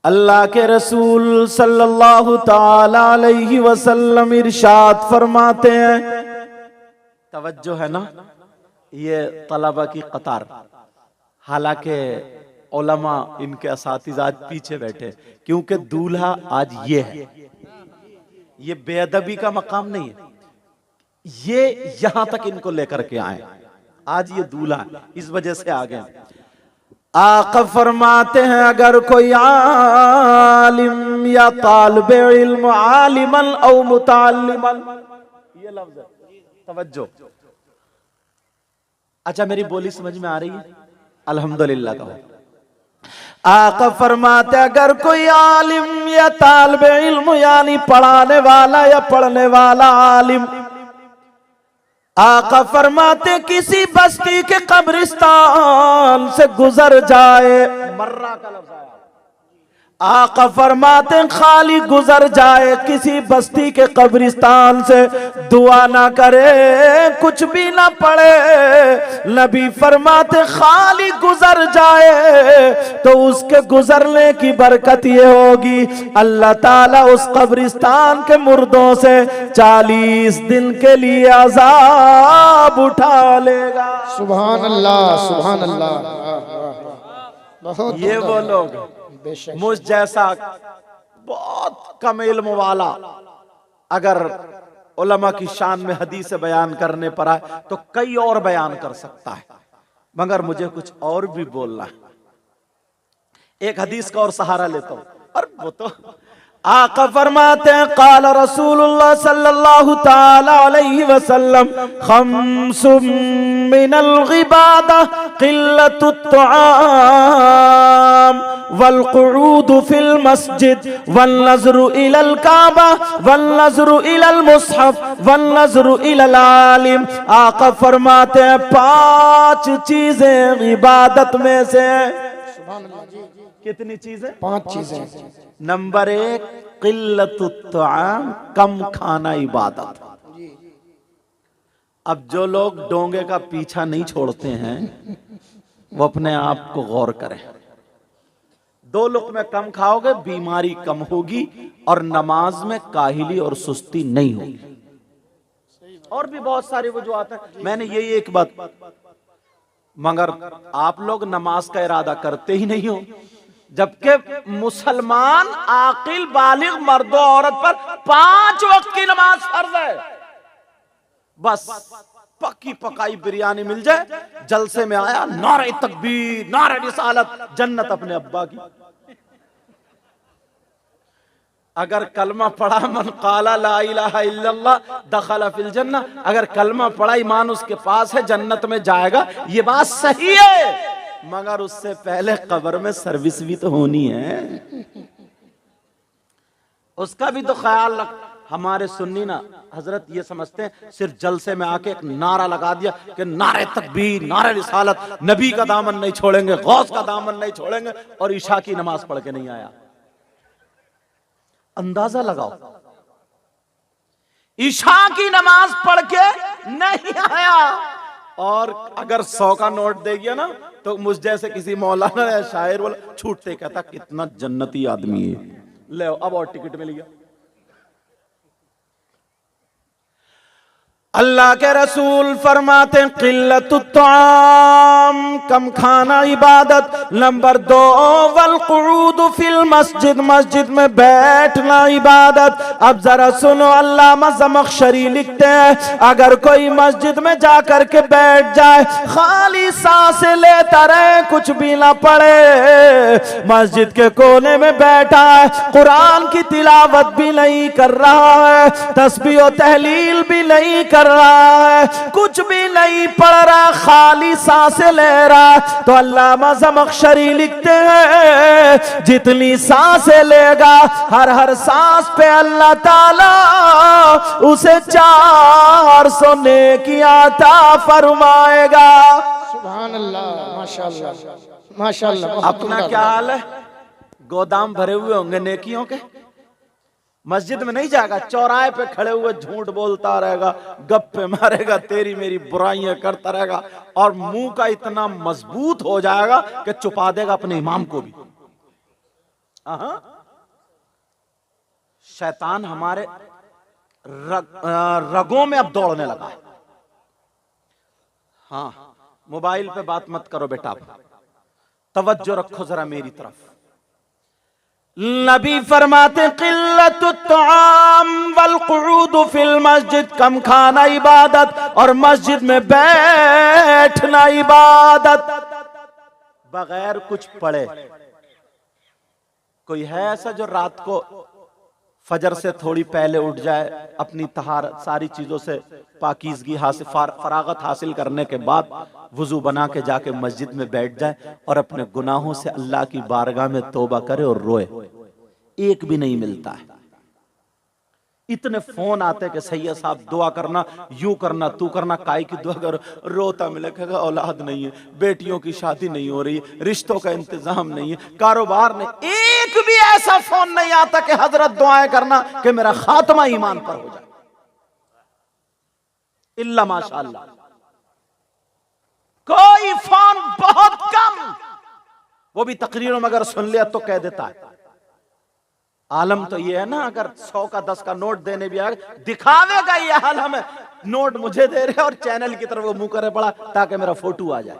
अल्लाह के रसूल सल्लल्लाहु ताला अलैहि वसल्लम इरशाद फरमाते हैं, तवज्जो है ना, ये तलबा की कतार, हालांकि उलमा इनके असातिज़ा आज पीछे बैठे, क्योंकि दूल्हा आज ये है, ये बेअदबी का मकाम नहीं है, ये यहां तक इनको लेकर के आए, आज ये दूल्हा इस वजह से आ गए। आका फरमाते हैं, अगर कोई आलिम या तालिबे इल्म, आलिमन औ मुताल्लिमन, ये लफ्ज है, तवज्जो। अच्छा, मेरी बोली समझ में आ रही है? अल्हम्दुलिल्लाह कहो। आका फरमाते, अगर कोई आलिम या तालिबे इल्म यानी पढ़ाने वाला या पढ़ने वाला आलिम, आका फरमाते किसी बस्ती के कब्रिस्तान से गुजर जाए, मर्रा का लफ्ज़ आया, आका फरमाते खाली गुजर जाए किसी बस्ती के कब्रिस्तान से, दुआ ना करे, कुछ भी ना पढ़े, नबी फरमाते खाली गुजर जाए तो उसके गुजरने की बरकत ये होगी, अल्लाह ताला उस कब्रिस्तान के मुर्दों से 40 दिन के लिए अजाब उठा लेगा। सुभान अल्लाह, सुभान अल्लाह। ये वो लोग मुझ जैसा बहुत कम इल्म वाला अगर उलमा की शान में हदीस बयान करने पर आए तो कई और बयान कर सकता है, मगर मुझे कुछ और भी बोलना है। एक हदीस का और सहारा लेता हूं, और वो तो आका फरमाते हैं, काल रसूलुल्लाह सल्लल्लाहु ताला अलैहि वसल्लम, खम्सुम मिनल गिबादा क़िल्लतुत तुआम वल क़ुऊदु फिल मस्जिद वल नज़रु इलल काबा वल नज़रु इलल मुसहफ वल नज़रु इलल आलिम। आका फरमाते हैं 5 चीजें इबादत में से, कितनी चीजें? 5 चीजें। नंबर 1 क़िल्लतुत तुआम, कम खाना इबादत। अब जो लोग डोंगे का पीछा नहीं छोड़ते हैं वो अपने आप को गौर करें। 2 लुक़मे कम खाओगे बीमारी कम होगी और नमाज में काहिली और सुस्ती नहीं होगी। और भी बहुत सारी वजूहात हैं, मैंने यही एक बात, मगर आप लोग नमाज का इरादा करते ही नहीं हो, जबकि मुसलमान आकिल बालिग मर्दों औरत पर 5 वक्त की नमाज फर्ज है। बस पक्की पकाई बिरयानी मिल जाए, जलसे में आया नारे तकबीर, नारे रिसालत, जन्नत अपने अब्बा की। अगर कलमा पढ़ा, मन काला ला इलाहा इल्लल्लाह दखला फिल जन्नह, अगर कलमा पढ़ा ईमान उसके पास है, जन्नत में जाएगा, ये बात सही है, मगर उससे पहले कब्र में सर्विस भी तो होनी है, उसका भी तो ख्याल रख। हमारे सुन्नी ना हजरत ये समझते हैं सिर्फ जलसे में आके एक नारा लगा दिया कि नारे तकबीर, नारे रिसालत, नबी का दामन नहीं छोड़ेंगे, गौस का दामन नहीं छोड़ेंगे, और ईशा की नमाज पढ़ के नहीं आया। अंदाजा लगाओ, ईशा की नमाज पढ़ के नहीं आया, और अगर 100 का नोट दे गया ना तो मुझ जैसे किसी मौलाना या शायर वाला छूटते कहता कितना जन्नती आदमी है, ले अब और टिकट मिल गया। अल्लाह के रसूल फरमाते हैं क़िल्लतुत तुआम, कम खाना इबादत। नंबर 2 वल क़ुऊदु फिल मस्जिद, मस्जिद में बैठना इबादत। अब जरा सुनो, अल्लामा ज़मख़शरी लिखते हैं, अगर कोई मस्जिद में जाकर के बैठ जाए, खाली सांसें लेता रहे, कुछ भी ना पढ़े, मस्जिद के कोने में बैठा है, कुरान की तिलावत भी नहीं कर रहा है, तस्बीह और तहलील भी नहीं कर रहा है, कुछ भी नहीं पढ़ रहा, खाली सांसें ले रहा, तो अल्लामा ज़मख़शरी लिखते हैं जितनी सांसें लेगा, हर सांस पे अल्लाह ताला उसे 400 नेकियां अता फरमाएगा। सुभान अल्लाह, माशाअल्लाह, माशाअल्लाह। अपना क्या हाल है? गोदाम भरे हुए होंगे नेकियों के, मस्जिद में नहीं जाएगा, चौराहे पे खड़े हुए झूठ बोलता रहेगा, गप्पे मारेगा, तेरी मेरी बुराइयां करता रहेगा, और मुंह का इतना मजबूत हो जाएगा कि छुपा देगा अपने इमाम को भी। शैतान हमारे रगों में अब दौड़ने लगा है। हाँ, मोबाइल पे बात मत करो बेटा, तवज्जो रखो जरा मेरी तरफ। नबी फरमाते क़िल्लतुत तआम वल क़ुऊद फिल मस्जिद, कम खाना इबादत और मस्जिद में बैठना इबादत। बगैर कुछ पढ़े कोई है ऐसा जो रात को फजर से थोड़ी पहले उठ जाए, अपनी तहारत सारी चीजों से पाकीज़गी हासिल फरागत हासिल करने के बाद वुजू बना के जाके मस्जिद में बैठ जाए और अपने गुनाहों से अल्लाह की बारगाह में तौबा करे और रोए? एक भी नहीं मिलता है। इतने फोन आते कि सैयद साहब दुआ करना, यूं करना, तू करना, काय की दुआ करो। रोता मिले, कहेगा औलाद नहीं है, बेटियों की शादी नहीं हो रही, रिश्तों का इंतजाम नहीं है, कारोबार नहीं। एक भी ऐसा फोन नहीं आता कि हजरत दुआएं करना कि मेरा खात्मा ईमान पर हो जाए, इल्ला माशाअल्लाह। कोई फोन बहुत कम, वो भी तकरीरों में अगर सुन लिया तो कह देता है। आलम तो ये है ना, अगर 100 का 10 का नोट देने भी आए, दिखावेगा ये हाल, हमें नोट मुझे दे रहे और चैनल की तरफ वो मुंह करे पड़ा ताकि मेरा फोटो आ जाए।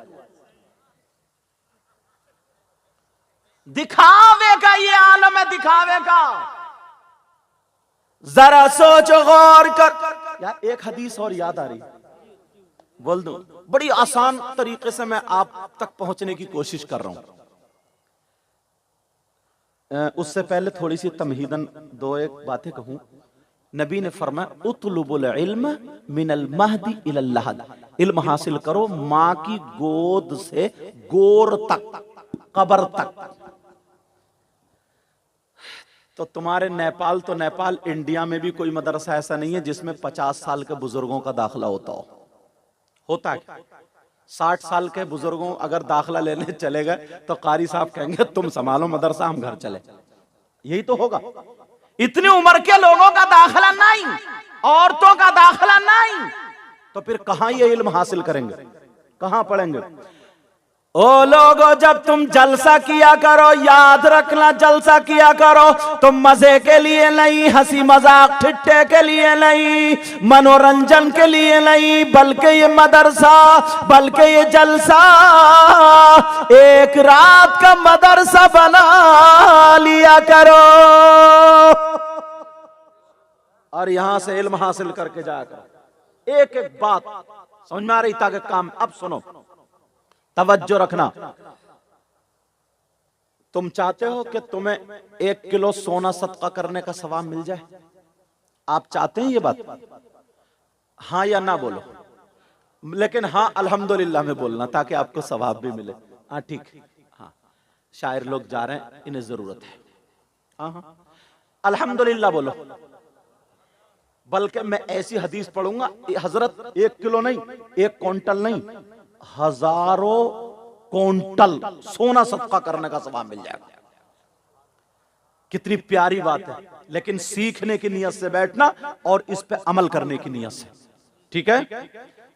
दिखावेगा ये आलम है, दिखावेगा। जरा सोचो, गौर कर। यार एक हदीस और याद आ रही, बोल दूं? बड़ी आसान तरीके से मैं आप तक पहुंचने की कोशिश कर रहा हूं। उससे पहले थोड़ी सी तमहीदन दो एक बातें कहूं। नबी ने फरमाया उतलुबुल इल्म मिनल महदी इलल लहद, इल्म हासिल करो मां की गोद से गोर तक, कब्र तक। तो तुम्हारे नेपाल तो नेपाल, इंडिया में भी कोई मदरसा ऐसा नहीं है जिसमें 50 साल के बुजुर्गों का दाखिला होता है। 60 साल के बुजुर्गों अगर दाखिला लेने चले गए तो कारी साहब कहेंगे तुम संभालो मदरसा, हम घर चले। यही तो होगा। इतनी उम्र के लोगों का दाखिला नहीं, औरतों का दाखिला नहीं, तो फिर कहां ये इल्म हासिल करेंगे, कहां पढ़ेंगे? ओ लोगो, जब तुम जलसा किया करो, याद रखना जलसा किया करो तुम मजे के लिए नहीं, हंसी मजाक ठिट्ठे के लिए नहीं, मनोरंजन के लिए नहीं, बल्कि ये मदरसा, बल्कि ये जलसा एक रात का मदरसा बना लिया करो और यहां से इल्म हासिल करके जाया करो। एक एक बात समझ में आ रही? ताकि काम, अब सुनो, तवज्जो रखना। तुम चाहते हो कि तुम्हें 1 किलो सोना सदका करने का सवाब मिल जाए? आप चाहते हैं ये बात? हाँ या ना बोलो, लेकिन हाँ अल्हम्दुलिल्लाह में बोलना ताकि आपको सवाब भी मिले। हाँ ठीक, हाँ शायर लोग जा रहे हैं, इन्हें जरूरत है। हाँ हाँ अल्हम्दुलिल्लाह बोलो। बल्कि मैं ऐसी हदीस पढ़ूंगा, हजरत 1 किलो नहीं, 1 क्विंटल नहीं, हजारों क्विंटल सोना सदका करने का सवाब मिल जाएगा। कितनी प्यारी बात है। लेकिन सीखने की नियत से बैठना और इस पे अमल करने की नियत से, ठीक है?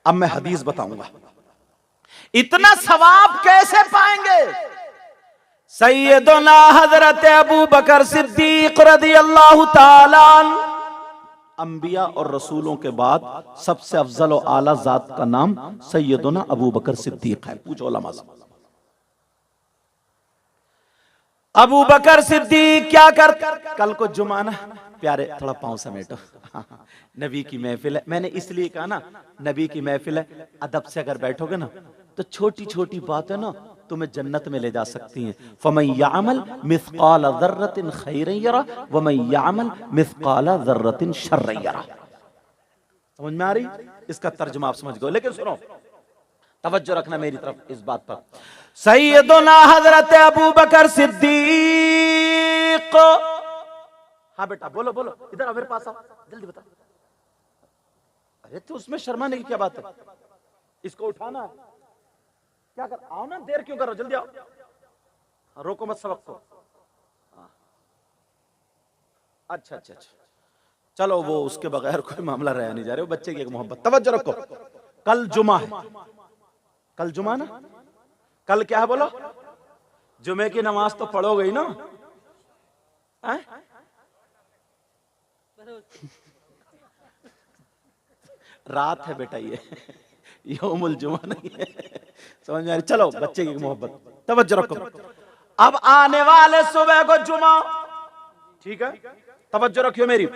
अब मैं हदीस बताऊंगा। इतना सवाब कैसे पाएंगे? सैयदना हजरत अबू बकर सिद्दीक रज़ियल्लाहु ताला अन्हु, अंबिया और रसूलों के बाद सबसे अफजल और आला जात का नाम सैयदना अबू बकर सिद्दीक है। पूछो उलमा से। अबू बकर सिद्दीक क्या करते? कल को जुमाना, प्यारे थोड़ा पांव समेटो, नबी की महफिल है। मैंने इसलिए कहा ना, नबी की महफिल है, अदब से अगर बैठोगे ना तो छोटी छोटी बातें ना तुम्हें जन्नत में ले जा सकती हैं। फमन यामल मिस्काल ज़र्रतिन खैरन यरा वमन यामल मिस्काल ज़र्रतिन शर्रन यरा। समझ में आ रही? इसका तर्जुमा आप समझ गए। लेकिन सुनो, तवज्जो रखना मेरी तरफ इस बात पर। सैयदना हजरत अबू बकर सिद्दीक। हाँ बेटा बोलो बोलो, इधर मेरे पास आओ, जल्दी बता। अरे तो उसमें शर्माने की क्या बात है? इसको उठाना है, क्या कर? आओ ना, देर क्यों कर रहे हो? जल्दी आओ, रोको मत सबक को। अच्छा अच्छा अच्छा, चलो वो उसके बगैर कोई मामला रहा नहीं जा रहा है, बच्चे की एक मोहब्बत। तवज्जो रखो, कल जुमा है, कल जुमा ना, कल क्या है बोलो? जुमे की नमाज तो पढ़ोगे ही ना? हैं? रात है बेटा, ये यौमुल जुमा नहीं है, समझ में आ रही? चलो बच्चे की मोहब्बत, तवज्जो रखो। अब आने वाले सुबह को जुमा, ठीक है, तवज्जो रखियो मेरी।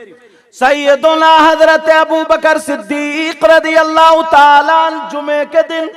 सैयदुना हजरत अबू बकर सिद्दीक रज़ियल्लाहु ताला अन्हु जुमे के दिन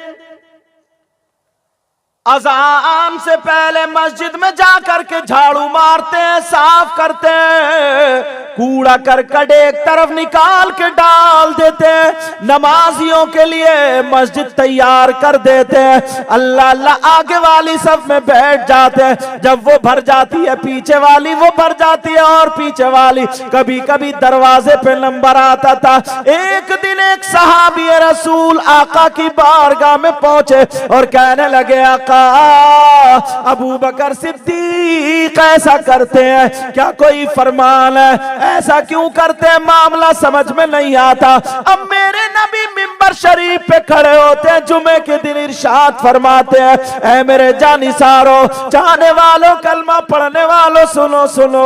अज़ान से पहले मस्जिद में जाकर के झाड़ू मारते हैं, साफ करते हैं, कूड़ा करकट एक तरफ निकाल के डाल देते हैं, नमाजियों के लिए मस्जिद तैयार कर देते हैं। अल्लाह अल्लाह आगे वाली सब में बैठ जाते हैं, जब वो भर जाती है पीछे वाली वो भर जाती है और पीछे वाली, कभी कभी दरवाजे पे नंबर आता था। एक दिन एक सहाबी रसूल आका की बारगाह में पहुंचे और कहने लगे, आका अबू बकर सिद्दीक ऐसा करते हैं, क्या कोई फरमान है? ऐसा क्यों करते हैं, मामला समझ में नहीं आता। अब मेरे नबी मिंबर शरीफ पे खड़े होते हैं, जुमे के दिन इरशाद फरमाते हैं, ऐ मेरे जानिसारों, चाहने वालों, कलमा पढ़ने वालों, सुनो सुनो,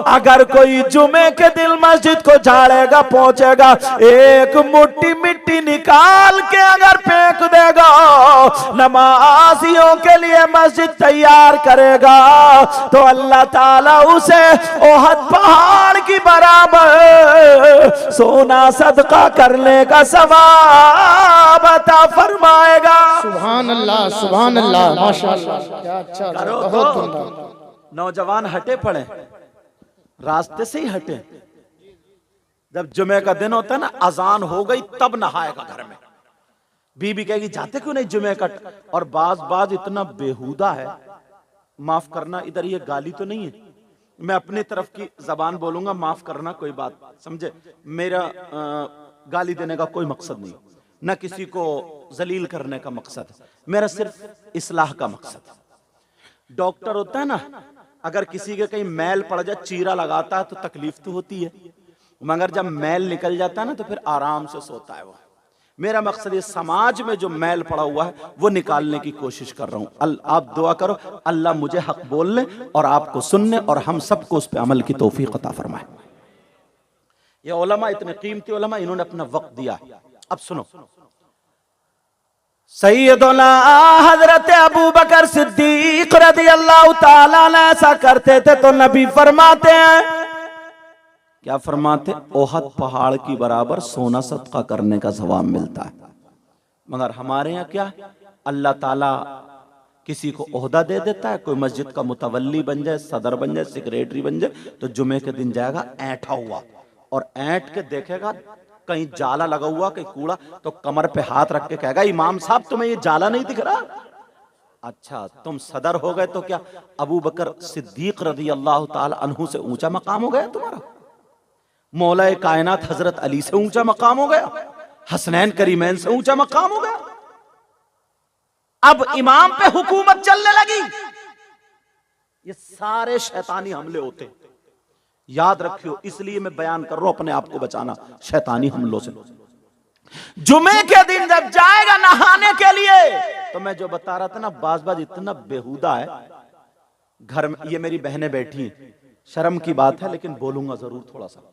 अगर कोई जुमे के दिन मस्जिद को झाड़ेगा, पहुंचेगा, एक मुट्ठी मिट्टी निकाल के अगर फेंक देगा, नमाजियों के लिए मस्जिद तैयार करेगा, तो अल्लाह ताला उसे ओहद पहाड़ की बराबर सोना सदका करने का सवाब अता फरमाएगा। सुभान अल्लाह, सुभान अल्लाह, माशाअल्लाह, क्या अच्छा, बहुत उम्दा। नौजवान हटे पड़े, रास्ते से ही हटे। जब जुमे का दिन होता है ना, अजान हो गई तब नहाएगा घर में। बीबी कहेगी जाते क्यों नहीं जुमे का? और बाज इतना बेहुदा है, माफ करना, इधर ये गाली तो नहीं है, मैं अपनी तरफ की जबान बोलूंगा, माफ करना, कोई बात समझे, मेरा गाली देने का कोई मकसद नहीं, न किसी को जलील करने का मकसद है, मेरा सिर्फ इस्लाह का मकसद है। डॉक्टर होता है ना, अगर किसी के कहीं मैल पड़ जाए, चीरा लगाता है तो तकलीफ तो होती है, मगर जब मैल निकल जाता है ना तो फिर आराम से सोता है वो। मेरा मकसद ये समाज में जो मैल पड़ा हुआ है वो निकालने की कोशिश कर रहा हूं। आप दुआ करो अल्लाह मुझे हक बोलने और आपको सुनने और हम सबको उस पर अमल की तौफीक अता फरमाए। ये उलमा इतने कीमती उलमा, इन्होंने अपना वक्त दिया। अब सुनो, सैयदुना हजरत अबू बकर सिद्दीक रज़ियल्लाहु ताला अन्हु ऐसा करते थे तो नबी फरमाते हैं, क्या फरमाते? ओहद पहाड़ की बराबर सोना सदका करने का सवाब मिलता है। मगर हमारे यहाँ क्या, अल्लाह ताला किसी को ओहदा दे देता है, कोई मस्जिद का मुतवल्ली बन जाए, सदर बन जाए, सेक्रेटरी बन जाए, तो जुमे के दिन जाएगा ऐंठा हुआ और ऐंठ के देखेगा कहीं जाला लगा हुआ, कहीं कूड़ा, तो कमर पे हाथ रख के कहेगा, इमाम साहब तुम्हें ये जाला नहीं दिख रहा? अच्छा तुम सदर हो गए तो क्या अबू बकर सिद्दीक रज़ियल्लाहु ताला अन्हु से ऊंचा मकाम हो गया तुम्हारा? मौलाए कायनात हजरत अली से ऊंचा मकाम हो गया? हसनैन करीमैन से ऊंचा मकाम हो गया? अब इमाम पे हुकूमत चलने लगी। ये सारे शैतानी हमले होते, याद रखियो, इसलिए मैं बयान कर रहा हूं अपने आप को बचाना शैतानी हमलों से। जुमे के दिन जब जाएगा नहाने के लिए, तो मैं जो बता रहा था ना, बाज इतना बेहुदा है घर में। ये मेरी बहनें बैठी हैं, शर्म की बात है लेकिन बोलूंगा जरूर थोड़ा सा।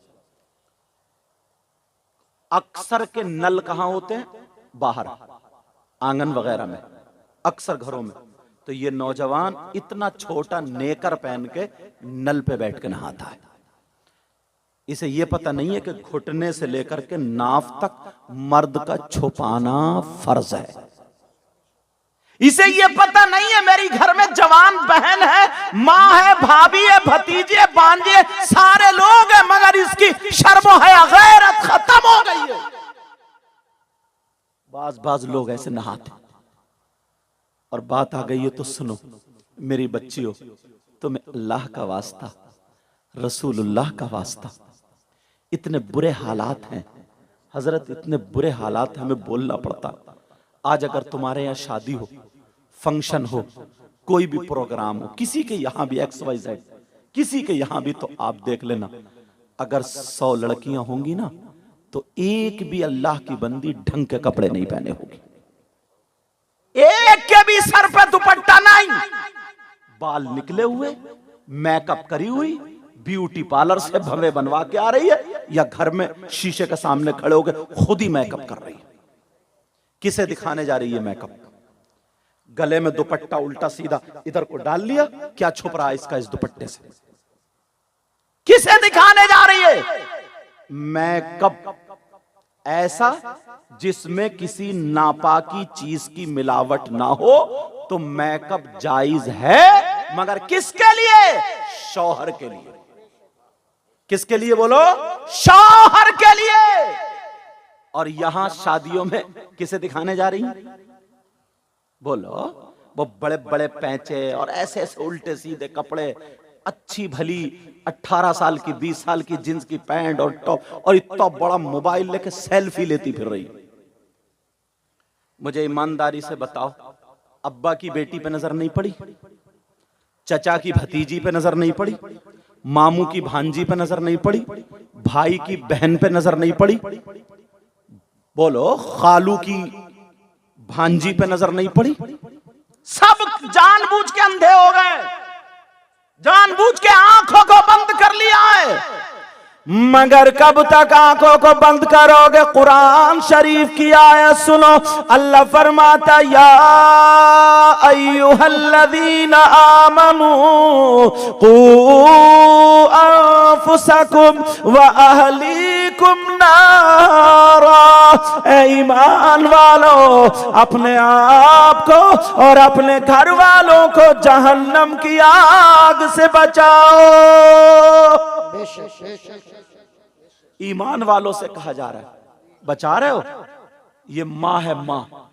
अक्सर के नल कहां होते हैं? बाहर, आंगन वगैरह में, अक्सर घरों में। तो ये नौजवान इतना छोटा नेकर पहन के नल पे बैठ के नहाता है। इसे ये पता नहीं है कि घुटने से लेकर के नाफ तक मर्द का छुपाना फर्ज है। इसे ये पता नहीं है मेरी घर में जवान बहन है, माँ है, भाभी है, भतीजे है, भांजे, सारे लोग हैं, मगर इसकी शर्म हया गैरत खत्म हो गई है। बाज लोग ऐसे नहाते। और बात आ गई है तो सुनो मेरी बच्चियों, तुम्हें अल्लाह का वास्ता, रसूलुल्लाह का वास्ता, इतने बुरे हालात हैं हजरत, इतने बुरे हालात हमें बोलना पड़ता। आज अगर तुम्हारे यहाँ शादी हो, फंक्शन हो, कोई भी प्रोग्राम हो, किसी के यहाँ भी XYZ, किसी के यहाँ भी, तो आप देख लेना, अगर 100 लड़कियां होंगी ना, तो एक भी अल्लाह की बंदी ढंग के कपड़े नहीं पहने होगी, एक के भी सर पे दुपट्टा नहीं, बाल निकले हुए, मेकअप करी हुई, ब्यूटी पार्लर से भवे बनवा के आ रही है या घर में शीशे के सामने खड़े होकर खुद ही मेकअप कर रही है? किसे दिखाने जा रही है मेकअप? गले में दुपट्टा उल्टा सीधा इधर को डाल लिया, क्या छुप रहा है इसका इस दुपट्टे से? किसे दिखाने जा रही है? मेकअप ऐसा जिसमें किसी नापाकी चीज की मिलावट ना हो तो मेकअप जायज है, मगर किसके लिए? शौहर के लिए। किसके लिए बोलो? शौहर के लिए। और यहां शादियों में किसे दिखाने जा रही हैं? बोलो। वो बड़े बड़े पैंचे और ऐसे ऐसे उल्टे सीधे कपड़े, अच्छी भली 18 साल की 20 साल की जींस की पैंट और टॉप, और इतना बड़ा मोबाइल लेके सेल्फी लेती फिर रही। मुझे ईमानदारी से बताओ, अब्बा की बेटी पे नजर नहीं पड़ी? चचा की भतीजी पे नजर नहीं पड़ी? मामू की भांजी पे नजर नहीं पड़ी? भाई की बहन पे नजर नहीं पड़ी? बोलो। खालू की भांजी पे नजर नहीं पड़ी? सब जानबूझ के अंधे हो गए, जानबूझ के आंखों को बंद कर लिया है। मगर कब तक आंखों को बंद करोगे? कुरान शरीफ की आयत सुनो। अल्लाह फरमाता, या अय्युहल्लज़ीना आमनू कू अनफुसकुम व अहलीकुम नारा। ए ईमान वालों, अपने आप को और अपने घर वालों को जहन्नम की आग से बचाओ। ईमान वालों से कहा जा रहा है, बचा रहे हो? ये माँ है, माँ।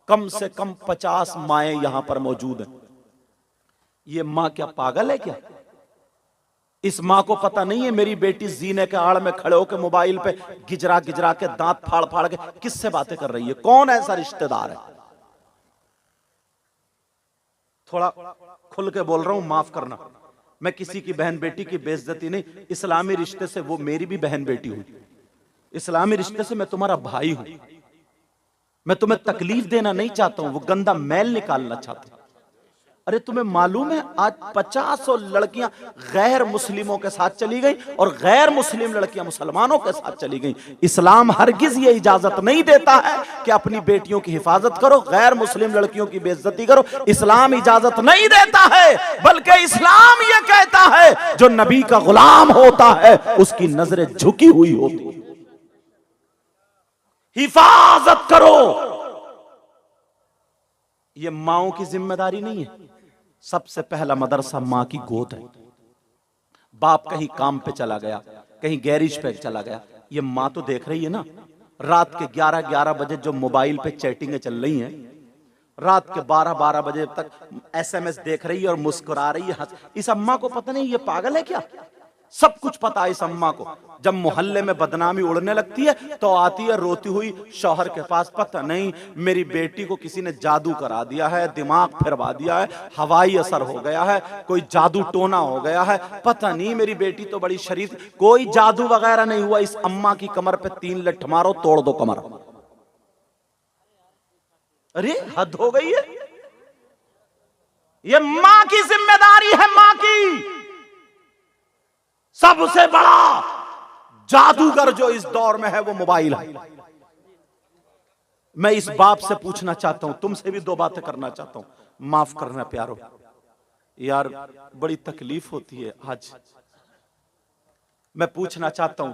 कम से कम 50 माएं यहां पर मौजूद हैं। ये माँ क्या पागल है क्या? इस माँ को पता नहीं है मेरी बेटी जीने के आड़ में खड़े होकर मोबाइल पे गिजरा गिजरा के दांत फाड़ फाड़ के किससे बातें कर रही है? कौन ऐसा रिश्तेदार है? थोड़ा खुल के बोल रहा हूं, माफ करना। मैं किसी की बहन बेटी की बेइज्जती नहीं, इस्लामी रिश्ते से वो मेरी भी बहन बेटी हुई, इस्लामी रिश्ते से मैं तुम्हारा भाई हूं। मैं तुम्हें तकलीफ देना नहीं चाहता हूं, वो गंदा मैल निकालना चाहता हूं। अरे तुम्हें मालूम है आज 50 लड़कियां गैर मुस्लिमों के साथ चली गई और गैर मुस्लिम लड़कियां मुसलमानों के साथ चली गई। इस्लाम हरगिज ये इजाजत नहीं देता है कि अपनी बेटियों की हिफाजत करो, गैर मुस्लिम लड़कियों की बेइज्जती करो। इस्लाम इजाजत नहीं देता है, बल्कि इस्लाम ये कहता है जो नबी का गुलाम होता है उसकी नजरें झुकी हुई होती है। हिफाजत करो। ये माओ की जिम्मेदारी नहीं है। सबसे पहला मदरसा मां की गोद है। बाप कहीं काम पे चला गया, कहीं गैरेज पे चला गया, ये मां तो देख रही है ना। रात के 11-11 बजे जो मोबाइल पे चैटिंगें चल रही हैं, रात के 12-12 बजे तक SMS देख रही है और मुस्कुरा रही है। इस अम्मा को पता नहीं ये पागल है क्या? सब कुछ पता है इस अम्मा को। जब मोहल्ले में बदनामी उड़ने लगती है तो आती है रोती हुई शौहर के पास, पता नहीं मेरी बेटी को किसी ने जादू करा दिया है, दिमाग फिरवा दिया है, हवाई असर हो गया है, कोई जादू टोना हो गया है, पता नहीं मेरी बेटी तो बड़ी शरीफ। कोई जादू वगैरह नहीं हुआ। इस अम्मा की कमर पे 3 लठ मारो, तोड़ दो कमर। अरे हद हो गई है। ये मां की जिम्मेदारी है, मां की। सबसे बड़ा जादूगर जो इस दौर में है वो मोबाइल है। मैं इस बाप से पूछना चाहता हूं, तुमसे भी 2 बातें करना चाहता हूं, माफ करना प्यारो। यार बड़ी तकलीफ होती है आज। मैं पूछना चाहता हूं,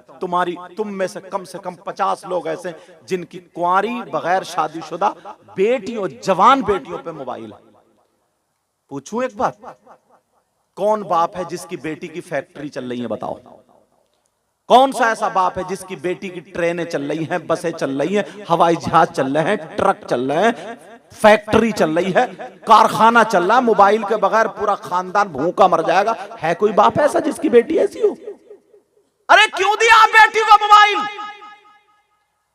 तुम में से कम 50 लोग ऐसे जिनकी कुंवारी बगैर शादीशुदा बेटियों, जवान बेटियों पे मोबाइल है। पूछूं एक बात, कौन बाप है जिसकी बेटी की फैक्ट्री चल रही है? बताओ। कौन सा ऐसा बाप है जिसकी बेटी की ट्रेनें चल रही हैं, बसें चल रही हैं, हवाई जहाज चल रहे हैं, ट्रक चल रहे हैं, फैक्ट्री चल रही है, कारखाना चल रहा है, मोबाइल के बगैर पूरा खानदान भूखा मर जाएगा? है कोई बाप ऐसा जिसकी बेटी ऐसी हो? अरे क्यों दिया बेटी को मोबाइल?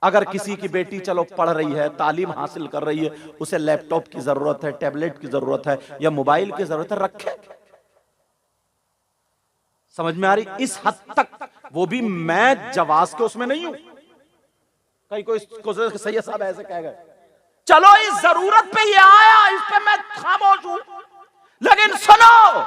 अगर किसी की बेटी चलो पढ़ रही है, तालीम हासिल कर रही है, उसे लैपटॉप की जरूरत है, टैबलेट की जरूरत है या मोबाइल की जरूरत है, रखे। समझ में आ रही? इस हद तक वो भी मैं जवाज के उसमें नहीं हूं। कहीं कोई सैयद साहब ऐसे कह गए, चलो इस जरूरत पे ये आया, इस पे मैं खामोश हूं, लेकिन सुनो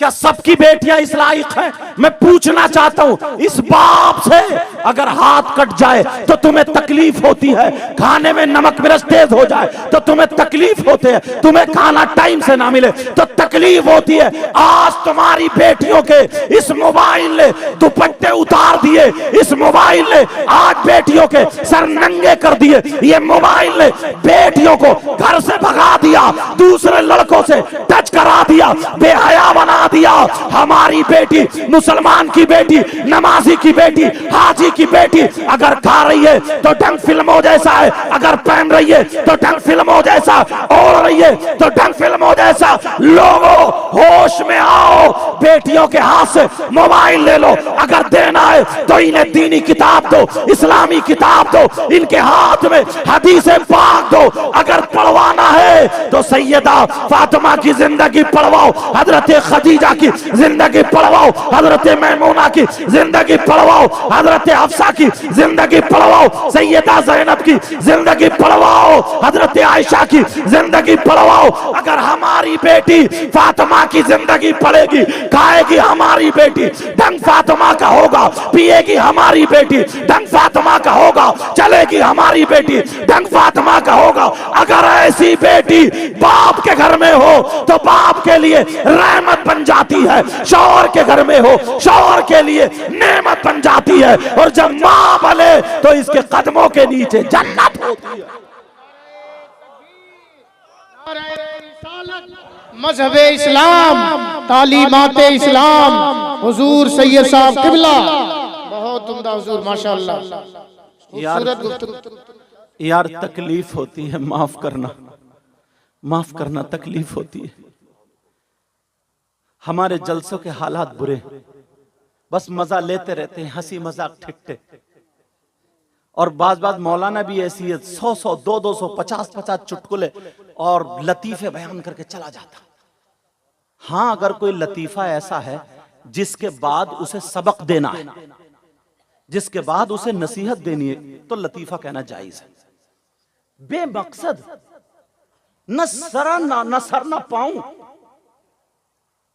क्या सबकी बेटियां इस लायक हैं? मैं पूछना चाहता हूं इस बाप से, अगर हाथ कट जाए तो तुम्हें तकलीफ होती है, खाने में नमक मिर्च तेज हो जाए तो तुम्हें तकलीफ होती है, तुम्हें खाना टाइम से ना मिले तो तकलीफ होती है। आज तुम्हारी बेटियों के इस मोबाइल ने दुपट्टे उतार दिए, इस मोबाइल ने आज बेटियों के सर नंगे कर दिए, ये मोबाइल ने बेटियों को घर से भगा दिया, दूसरे लड़कों से टच करा दिया, बेहया बना दिया। हमारी बेटी, मुसलमान की बेटी, नमाजी की बेटी, हाजी की बेटी अगर खा रही है तो ढंग फिल्मों जैसा है, अगर पहन रही है तो ढंग फिल्मों जैसा, ओढ़ रही है तो ढंग फिल्मों जैसा। लोगों होश में आओ, बेटियों के हाथ से मोबाइल ले लो, अगर देना है तो इन्हें दीनी किताब दो, इस्लामी किताब दो, इनके हाथ में हदीसे पाक दो। अगर पढ़वाना है तो सैयदा फातिमा की जिंदगी पढ़वाओ, हजरत खदीजा की जिंदगी पढ़वाओ, हजरत मैमूना की जिंदगी पढ़वाओ, हजरत हफ्सा की जिंदगी पढ़वाओ, सैयदा ज़ैनब की जिंदगी पढ़वाओ, हजरत आयशा की जिंदगी पढ़वाओ। अगर हमारी बेटी फातिमा की जिंदगी पढ़ेगी, खाएगी हमारी बेटी ढंग फातिमा का होगा, पिएगी हमारी बेटी ढंग फातिमा का होगा, चलेगी हमारी बेटी ढंग फातिमा का होगा। अगर ऐसी बेटी बाप के घर में हो तो बाप के लिए रहमत बन जाती है, शौहर के घर में हो शौहर के लिए नेमत बन जाती है, और जब मां बने तो इसके कदमों के नीचे जन्नत होती है। मजहब इस्लाम, तालीमात इस्लाम, हुजूर सैयद साहब किबला, बहुत उम्दा हुजूर, माशाअल्लाह। यार तकलीफ होती है, माफ करना, माफ करना तकलीफ होती है। हमारे जलसों के हालात बुरे, बस मजा लेते रहते हैं, हंसी मजाक ठिकटे, और बाज बाज मौलाना भी ऐसी है, 100 200 50 चुटकुले और लतीफे बयान करके चला जाता। हाँ, अगर कोई लतीफा ऐसा है जिसके बाद उसे सबक देना है, जिसके बाद उसे नसीहत देनी है, तो लतीफा कहना जायज है। बेमकसद न सर ना पाऊं,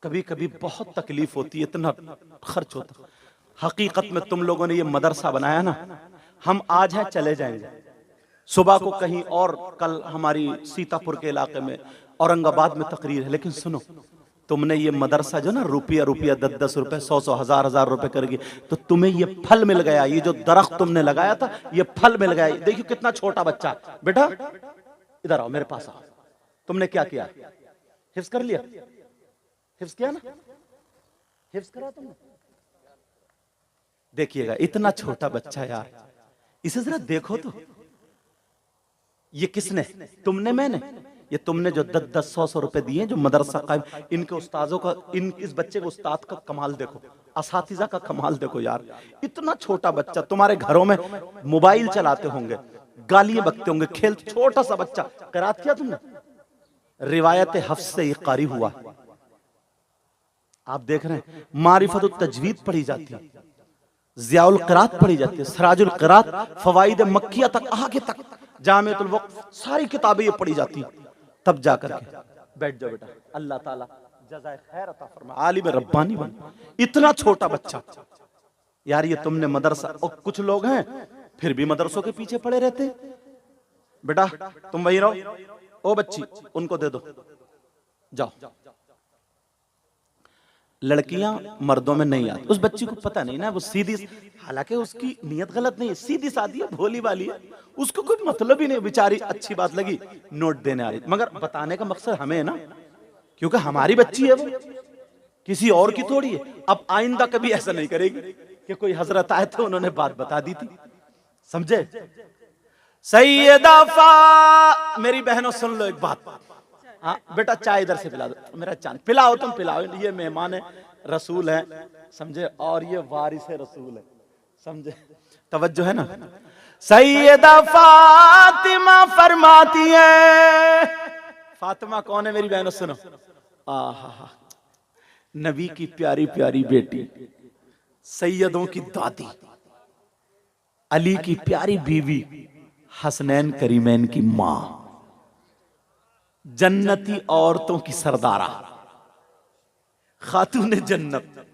कभी कभी बहुत तकलीफ होती है, इतना खर्च होता। हकीकत में तुम लोगों ने ये मदरसा बनाया ना, हम आज है चले जाएंगे, सुबह को कहीं और, कल हमारी सीतापुर के इलाके में, औरंगाबाद में तकरीर है। लेकिन सुनो, तुमने ये मदरसा जो ना रुपया 10 रुपए 100 1000 रुपए करेगी, तो तुम्हें ये फल मिल गया, ये जो दरख्त तुमने लगाया था ये फल मिल गया। देखियो कितना छोटा बच्चा, बेटा इधर आओ, मेरे पास आओ। तुमने क्या किया? हिफ्ज कर लिया? हिफ्ज किया ना? हिफ्ज करा तुमने? देखिएगा इतना छोटा बच्चा यार, इसे जरा देखो तो, ये किसने? तुमने? मैंने? ये तुमने जो 10 100 रुपए दिए जो मदरसा कायम, इनके उस्तादों का, इस बच्चे के उस्ताद का कमाल देखो, असातिज़ा का कमाल देखो यार। इतना छोटा बच्चा, तुम्हारे घरों में मोबाइल चलाते होंगे, गालियां बकते होंगे, खेल, छोटा सा बच्चा, क़िरात किया तुमने? रिवायत हफ्स से ये कारी हुआ। आप देख रहे हैं, मारिफतुत तजवीद पढ़ी जाती है, ज़ियाउल क़िरात पढ़ी जाती है, सिराजुल क़िरात, फ़वाइद मक्किया तक, आगे तक, जामिअतुल वक़्फ़, सारी किताबें ये पढ़ी जाती हैं। तब जाकर के बैठ जाओ बेटा, अल्लाह ताला जज़ाए खैर अता फरमाए, आलिम रब्बानी बन। इतना छोटा बच्चा यार, ये तुमने मदरसा, और कुछ लोग हैं फिर भी मदरसों के पीछे पड़े रहते। बेटा तुम वहीं रहो, ओ बच्ची उनको दे दो, जाओ। लड़कियां मर्दों में नहीं आती, उस बच्ची को पता नहीं ना, वो सीधी, हालांकि उसकी नीयत गलत नहीं है, सीधी सादी है, भोली वाली है, उसको कोई मतलब ही नहीं, बेचारी अच्छी बात लगी नोट देने आ रही, मगर बताने का मकसद हमें है ना, क्योंकि हमारी बच्ची है, वो किसी और की थोड़ी है। अब आइंदा कभी ऐसा नहीं करेगी कि कोई हजरत आए थे उन्होंने बात बता दी थी, समझे? सैयदा मेरी बहनों सुन लो एक बात, हाँ बेटा चाय इधर से पिला दो, मेरा चांद पिलाओ, तुम पिलाओ, ये मेहमान है, रसूल है, समझे, और ये वारिस है रसूल है, समझे, तवज्जो है ना। सैयदा फातिमा फरमाती है, फातिमा कौन है मेरी बहनों सुनो, आहा, नबी की प्यारी प्यारी बेटी, सैयदों की दादी, अली की प्यारी बीवी, हसनैन करीमैन की मां, जन्नती औरतों की सरदारा, खातून जन्नत,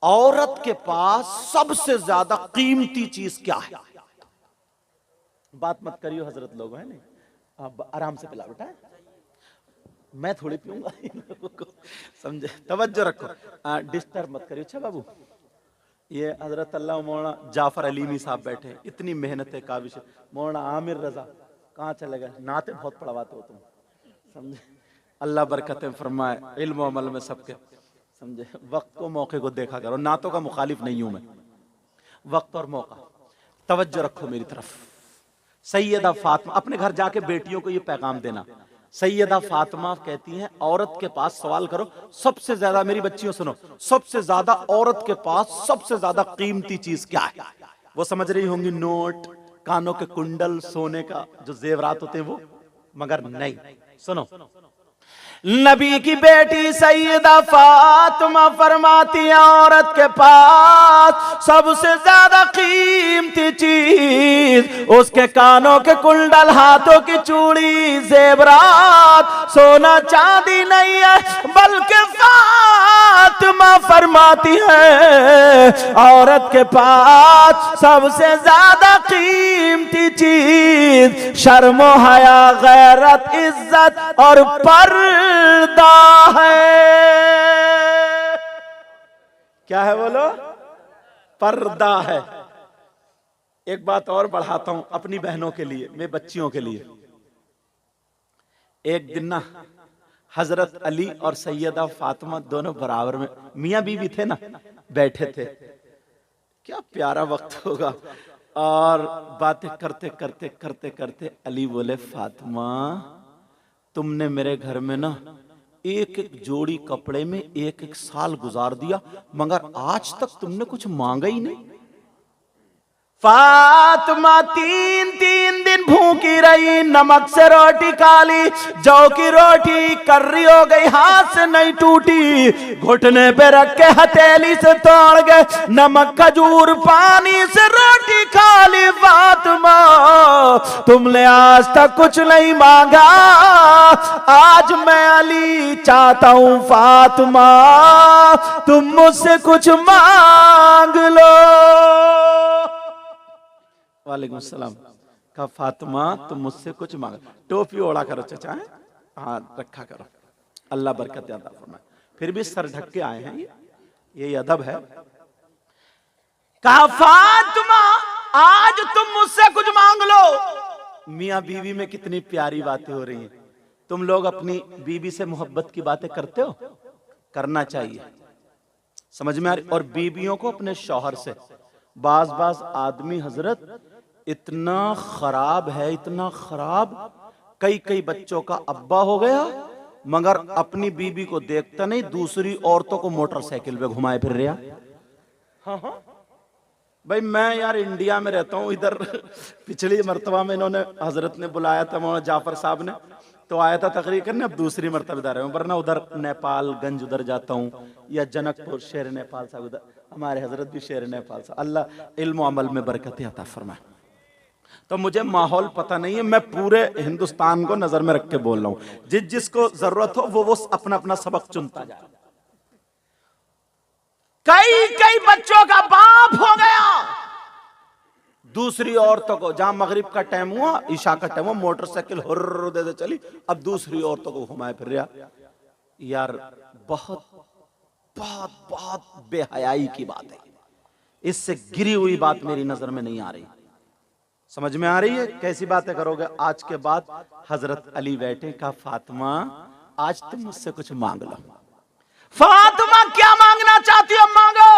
औरत के पास सबसे ज्यादा कीमती चीज क्या है? बात मत करियो हजरत लोग, है नहीं, आप आराम से पिला बेटा, मैं थोड़ी पीऊंगा इन लोगों को, समझे, तवज्जो रखो, डिस्टर्ब मत करियो। अच्छा बाबू, ये हजरत अल्लाह मौलाना जाफर अलीमी साहब बैठे, इतनी मेहनत है काबिश, मौलाना आमिर रजा कहाँ चले गए, नाते बहुत पढ़वाते हो तुम, समझे, अल्लाह बरकतें फरमाए इल्म और अमल में सबके, समझे। वक्त को मौके को देखा करो, नातों का मुखालिफ नहीं हूं मैं, वक्त और मौका, तवज्जो रखो मेरी तरफ। सैयदा फातिमा, अपने घर जाके बेटियों को ये पैगाम देना, सैयदा फातिमा कहती हैं औरत के पास सवाल करो, सबसे ज्यादा, मेरी बच्चियों सुनो, सबसे ज्यादा औरत के पास सबसे ज्यादा कीमती चीज क्या है? वो समझ रही होंगी नोट, कानों के कुंडल, सोने का जो जेवरात होते हैं वो, मगर नहीं, सुनो, नबी की बेटी सैयदा फातिमा फरमाती है औरत के पास सबसे ज्यादा कीमती चीज उसके कानों के कुंडल, हाथों की चूड़ी, जेवरात, सोना चांदी नहीं है, बल्कि फातिमा फरमाती है औरत के पास सबसे ज्यादा कीमती चीज शर्मो हया, गैरत, इज्जत और पर्दा है। क्या है बोलो? पर्दा है। एक बात और बढ़ाता हूं अपनी बहनों के लिए, मेरी बच्चियों के लिए। एक दिन ना हजरत अली और सैयदा फातिमा दोनों बराबर में, मियां बीवी थे ना, बैठे थे, क्या प्यारा वक्त होगा, और बातें करते करते करते करते अली बोले, फातिमा तुमने मेरे घर में ना एक एक जोड़ी कपड़े में एक एक साल गुजार दिया, मगर आज तक तुमने कुछ मांगा ही नहीं। फातिमा 3-3 दिन भूखी रही, नमक से रोटी खाली, जौ की रोटी कर्री हो गई, हाथ से नहीं टूटी, घुटने पे रख के हथेली से तोड़ गए, नमक खजूर पानी से रोटी खाली। फातिमा तुमने आज तक कुछ नहीं मांगा, आज मैं अली चाहता हूं फातिमा तुम मुझसे कुछ मांग लो। वालेकुम सलाम। कहा फातिमा तुम मुझसे कुछ मांगा, टोपी ओढ़ा करो चाचा, हाँ रखा करो, अल्लाह बरकत अता फरमाए। फिर भी सर ढक के आए हैं, ये अदब है। कहा फातिमा आज तुम मुझसे कुछ मांग लो। मियां बीवी में कितनी प्यारी बातें हो रही हैं। तुम लोग अपनी बीवी से मोहब्बत की बातें करते हो? करना चाहिए, समझ में आ रही? और बीवियों को अपने शौहर से, बाज आदमी हजरत इतना खराब है, इतना खराब, कई बच्चों का अब्बा हो गया मगर अपनी बीबी को देखता नहीं, दूसरी औरतों को मोटरसाइकिल पे घुमाए फिर रहा। हाँ भाई मैं यार इंडिया में रहता हूँ, इधर पिछली मर्तबा में इन्होंने हजरत ने बुलाया था, मौलाना जाफर साहब ने, तो आया था तकरीर करने, अब दूसरी मर्तबा इधर हूँ, वरना उधर नेपालगंज उधर जाता हूँ, या जनकपुर शेर नेपाल साहब, उधर हमारे हजरत भी शेर नेपाल साहब, अल्लाह इल्म अमल में बरकत अता फरमाए। तो मुझे माहौल पता नहीं है, मैं पूरे हिंदुस्तान को नजर में रख के बोल रहा हूँ, जिसको जरूरत हो वो अपना अपना सबक चुनता जाए। कई बच्चों का बाप हो गया, दूसरी औरतों को, जहां मगरिब का टाइम हुआ, ईशा का टाइम हुआ, मोटरसाइकिल हुर्र दे चली, अब दूसरी औरतों को घुमाए फिर रहा। यार बहुत बहुत बहुत बेहयाई की बात है, इससे गिरी हुई बात मेरी नजर में नहीं आ रही। समझ में आ रही है? कैसी बातें करोगे? आज के बाद हजरत अली बैठे, कहा फातिमा आज तुम मुझसे कुछ मांग लो। फातिमा क्या मांगना चाहती हो? मांगो।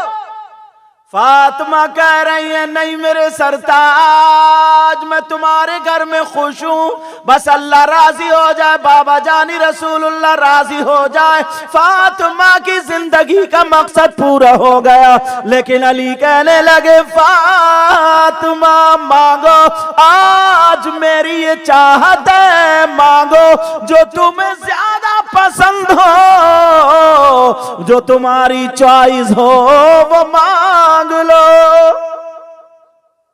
फातिमा कह रही है नहीं मेरे सरताज, मैं तुम्हारे घर में खुश हूं, बस अल्लाह राजी हो जाए, बाबा जानी रसूलुल्लाह राजी हो जाए, फातिमा की जिंदगी का मकसद पूरा हो गया। लेकिन अली कहने लगे फातिमा मांगो, आज मेरी ये चाहत है, मांगो जो तुम्हें ज्यादा पसंद हो, जो तुम्हारी चॉइस हो वो मांग लो,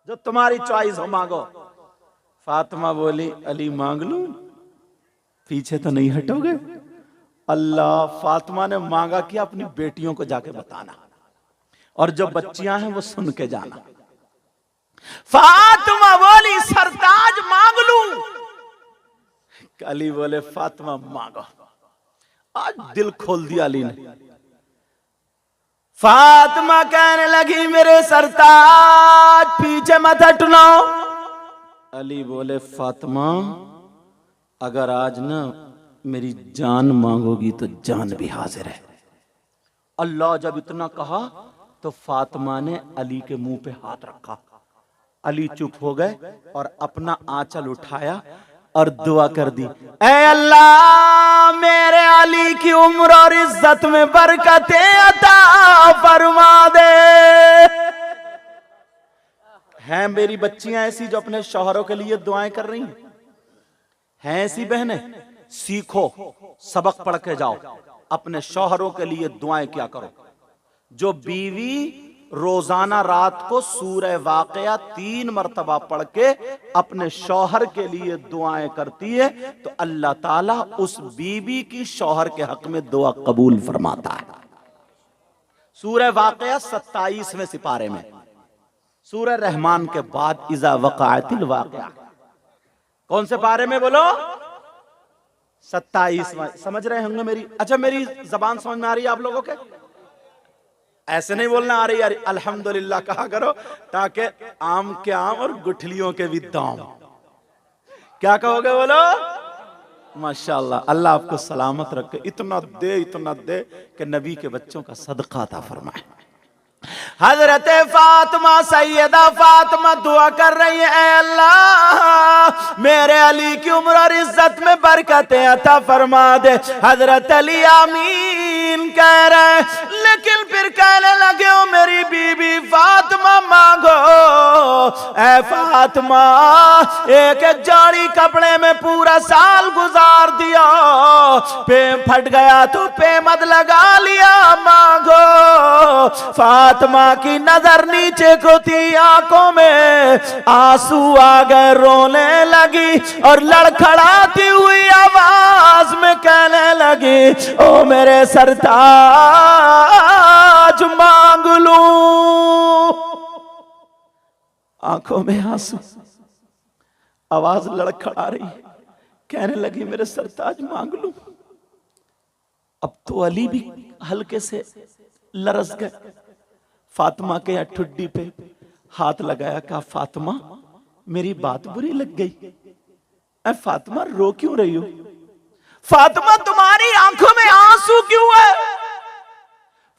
जो तुम्हारी चॉइस हो मांगो। फातिमा बोली अली मांग लूं? पीछे तो नहीं हटोगे? अल्लाह, फातिमा ने मांगा कि अपनी बेटियों को जाके बताना, और जो बच्चियां हैं वो सुन के जाना। फातिमा बोली सरताज मांग लूं? अली बोले फातिमा मांगो। आज दिल खोल दिया अली ने। फातिमा कहने लगी मेरे सरताज पीछे मत हटना। अली बोले फातिमा अगर आज ना मेरी जान मांगोगी तो जान भी हाजिर है। अल्लाह जब इतना कहा तो फातिमा ने अली के मुंह पे हाथ रखा। अली चुप हो गए और अपना आंचल उठाया और दुआ कर दी, ऐ अल्लाह मेरे अली की उम्र और इज्जत में बरकतें अता फरमा दे। हैं मेरी बच्चियां ऐसी जो अपने शौहरों के लिए दुआएं कर रही हैं ऐसी बहनें? सीखो, सबक पढ़ के जाओ, अपने शौहरों के लिए दुआएं क्या करो। जो बीवी रोजाना रात को सूरह वाक़या 3 मरतबा पढ़ के अपने शौहर के लिए दुआएं करती है तो अल्लाह ताला उस बीवी की शौहर के हक में दुआ कबूल फरमाता है। सूरह वाक़या 27वें सिपारे में, सूरह रहमान के बाद इज़ा वक़अतिल वाक़या। कौन से पारे में बोलो? 27वां। समझ रहे होंगे मेरी? अच्छा मेरी जबान समझ में आ रही है आप लोगों के? ऐसे नहीं बोलना आ रही यार, अल्हम्दुलिल्लाह कहा करो ताकि आम के आम और गुठलियों के भी दाम। क्या कहोगे बोलो? माशाअल्लाह, अल्लाह आपको सलामत रखे, इतना दे कि नबी के बच्चों का सदका अता फरमाए। हजरत फातिमा, सैयदा फातिमा दुआ कर रही है, ऐ अल्लाह मेरे अली की उम्र और इज्जत में बरकतें अता फरमा दे। हजरत अली आमीन कह रहे, लेकिन फिर कहने लगे ओ मेरी बीबी फातिमा मांगो। ऐ फातिमा एक जाड़ी कपड़े में पूरा साल गुजार दिया, पे फट गया तो पे मत लगा लिया, मांगो। फातिमा की नजर नीचे को थी, आंखों में आंसू आ गए, रोने लगी और लड़खड़ाती हुई आवाज में कहने लगी, ओ मेरे सरताज मांग लूं। आंखों में आंसू, आवाज लड़खड़ा रही, कहने लगी मेरे सरताज मांग लूं। अब तो अली भी हल्के से लरस गए। फातिमा के ठुड्डी पे हाथ लगाया, कहा फातिमा मेरी बात बुरी लग गई? ऐ फातिमा रो क्यों रही हो? फातिमा तुम्हारी आंखों में आंसू क्यों है?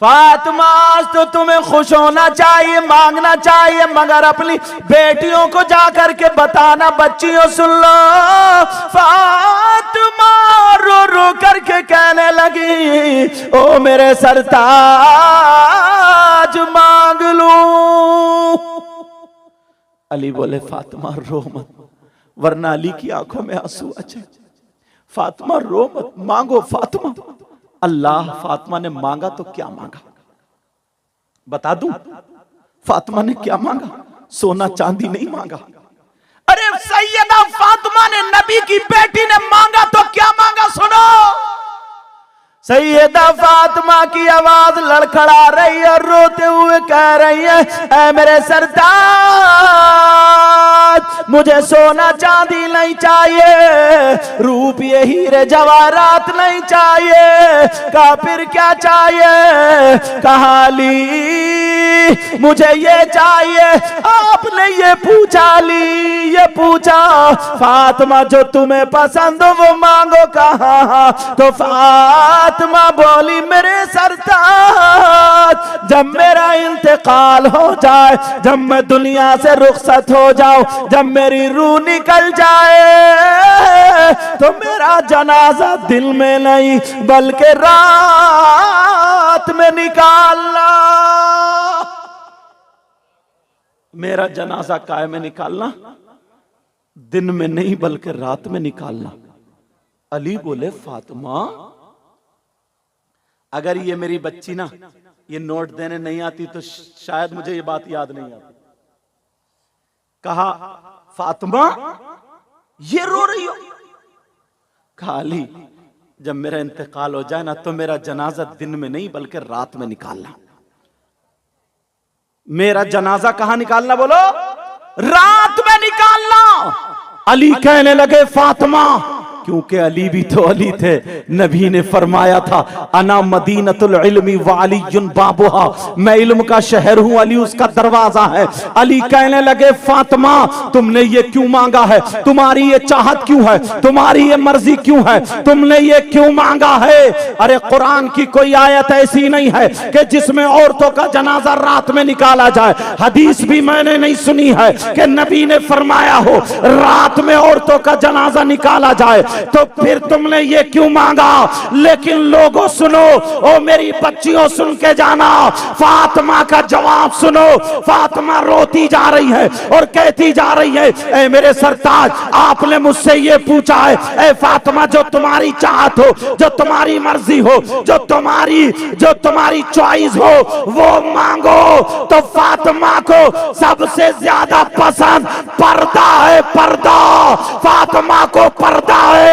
फातिमा तो तुम्हें खुश होना चाहिए, मांगना चाहिए, मगर अपनी बेटियों को जाकर के बताना। बच्चियों सुन लो, फातिमा रो रो करके कहने लगी, ओ मेरे सरताज मांग लूं। अली बोले फातिमा रो मत, वरना अली की आंखों में आंसू आ जाए। फातिमा रो मत, मांगो फातिमा। अल्लाह, फातिमा ने मांगा तो क्या मांगा बता दूं? फातिमा ने क्या मांगा? सोना चांदी नहीं मांगा। अरे सैयदा फातिमा ने, नबी की बेटी ने मांगा तो क्या मांगा? सुनो, सैयदा फातिमा की आवाज लड़खड़ा रही है, रोते हुए कह रही है, ऐ मेरे सरताज मुझे सोना चांदी नहीं चाहिए, रूपिये हीरे जवाहरात नहीं चाहिए। कहा फिर क्या चाहिए? कहा ली मुझे ये चाहिए। आपने ये पूछा ली, ये पूछा फातिमा जो तुम्हें पसंद हो वो मांगो। कहा तो फातिमा बोली मेरे सरताज जब मेरा इंतकाल हो जाए, जब मैं दुनिया से रुखसत हो जाऊं, जब मेरी रूह निकल जाए तो मेरा जनाजा दिन में नहीं बल्कि रात में निकालना। मेरा जनाजा काय में निकालना? दिन में नहीं बल्कि रात में निकालना। अली बोले फातिमा अगर ये मेरी बच्ची ना ये नोट देने नहीं आती तो शायद मुझे ये बात याद नहीं आती। कहा फातिमा ये रो रही हो? कहा अली जब मेरा इंतकाल हो जाए ना तो मेरा जनाजा दिन में नहीं बल्कि रात में निकालना। मेरा जनाजा कहां निकालना बोलो? रात में निकालना। अली कहने लगे फातिमा, क्योंकि अली भी तो अली थे। नबी ने फरमाया था अना मदीनतुल इल्मी व अलीयुन बाबुहा, मैं इल्म का शहर हूं, अली उसका दरवाजा है। अली कहने लगे फातिमा तुमने ये क्यों मांगा है? तुम्हारी ये चाहत क्यों है? तुम्हारी ये मर्जी क्यों है? तुमने ये क्यों मांगा है? अरे कुरान की कोई आयत ऐसी नहीं है कि जिसमें औरतों का जनाजा रात में निकाला जाए। हदीस भी मैंने नहीं सुनी है कि नबी ने फरमाया हो रात में औरतों का जनाजा निकाला जाए। तो फिर तुमने ये क्यों मांगा? लेकिन लोगों सुनो, ओ मेरी बच्चियों सुन के जाना, फातिमा का जवाब सुनो। फातिमा रोती जा रही है और कहती जा रही है ए मेरे सरताज, आपने मुझसे ये पूछा है, ए फातिमा जो तुम्हारी चाहत हो, जो तुम्हारी मर्जी हो, जो तुम्हारी चॉइस हो वो मांगो। तो फातिमा को सबसे ज्यादा पसंद पर्दा है, पर्दा। फातिमा को पर्दा है,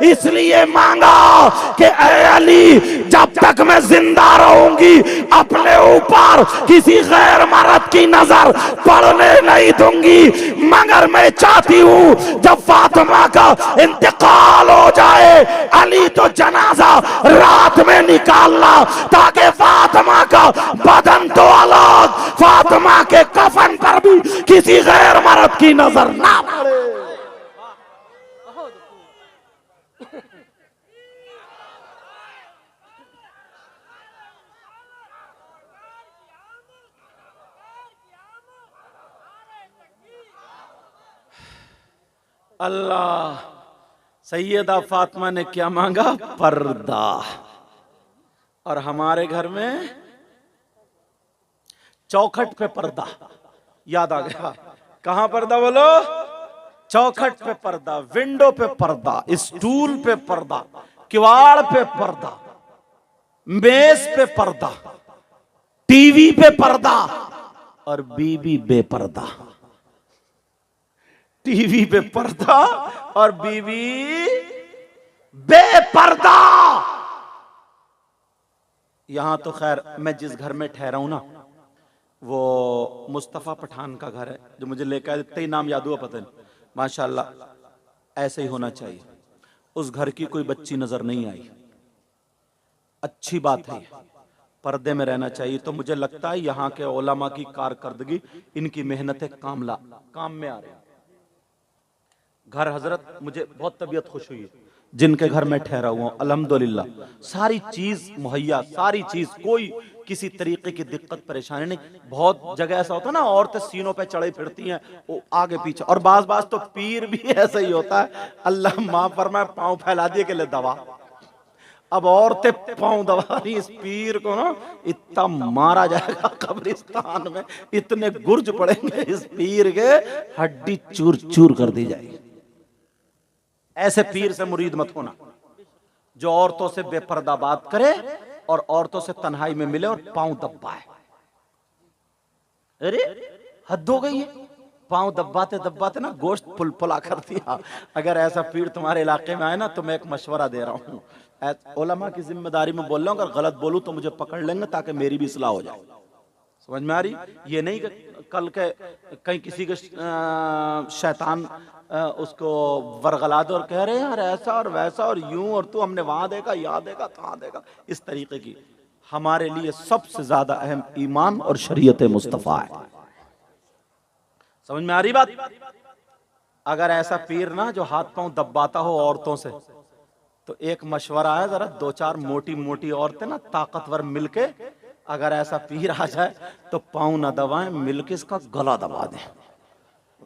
इसलिए मांगा कि ऐ अली जब तक मैं जिंदा रहूंगी अपने ऊपर किसी गैर मर्द की नजर पड़ने नहीं दूंगी। मगर मैं चाहती हूं जब फातिमा का इंतकाल हो जाए अली तो जनाजा रात में निकालना, ताकि फातिमा का बदन तो अलग, फातिमा के कफन पर भी किसी गैर मर्द की नजर ना पड़े। अल्लाह, सैयदा फातिमा ने क्या मांगा? पर्दा। और हमारे घर में चौखट पे पर्दा। याद आ गया? कहां पर्दा बोलो? चौखट पे पर्दा, विंडो पे पर्दा, स्टूल पे पर्दा, किवाड़ पे पर्दा, मेज पे पर्दा, टीवी पे पर्दा और बीवी बेपर्दा। टीवी पे पर्दा और बीवी बेपर्दा। यहां तो खैर मैं जिस घर में ठहरा हूं ना वो मुस्तफा पठान का घर है, जो मुझे लेकर आए, इतना ही नाम याद हुआ पता नहीं। माशाल्लाह ऐसे ही होना चाहिए। उस घर की कोई बच्ची नजर नहीं आई, अच्छी बात है, पर्दे में रहना चाहिए। तो मुझे लगता है यहाँ के उलमा की कारकर्दगी, इनकी मेहनतें काम में आ रही। घर हजरत मुझे बहुत तबीयत खुश हुई है, जिनके घर में ठहरा हुआ अल्हम्दुलिल्लाह सारी चीज मुहैया, सारी चीज, कोई किसी तरीके की दिक्कत परेशानी नहीं। बहुत जगह ऐसा होता है ना औरतें सीनों पे चढ़ी फिरती हैं, वो आगे पीछे, और बाज तो पीर भी ऐसा ही होता है। अल्लाह माफ फरमाए, पांव फैला दिए के लिए दवा। अब औरतें पांव दबा रही, इस पीर को ना इतना मारा जाएगा कब्रिस्तान में, इतने गुर्ज पड़ेंगे इस पीर के, हड्डी चूर चूर कर दी जाएगी। ऐसे पीर से मुरीद मत होना जो औरतों से बेपर्दा बात करे और औरतों से तन्हाई में मिले और पांव दबाए। अरे हद हो गई है, पांव दबाते दबाते ना गोश्त पुलपुला कर दिया। अगर ऐसा पीर तुम्हारे इलाके में आए ना तो मैं एक मशवरा दे रहा हूँ, उलमा की जिम्मेदारी में बोल रहा हूँ, अगर गलत बोलूं तो मुझे पकड़ लेंगे ताकि मेरी भी इस्लाह हो जाए। समझ में आ रही? ये नहीं कि कल के कहीं किसी के शैतान उसको वरगला दो और कह रहे यार ऐसा और वैसा और यूं और तू, हमने वहां देखा, यहाँ देखा, तहां देखा। इस तरीके की हमारे लिए सबसे ज्यादा अहम ईमान और शरीयत मुस्तफा है। समझ में आ रही बात? अगर ऐसा पीर ना जो हाथ पांव दबाता हो औरतों से, तो एक मशवरा है, जरा दो चार मोटी मोटी औरतें ना ताकतवर मिलके अगर ऐसा पीर आ जाए तो पांव ना दबाएं, मिलके इसका गला दबा दें।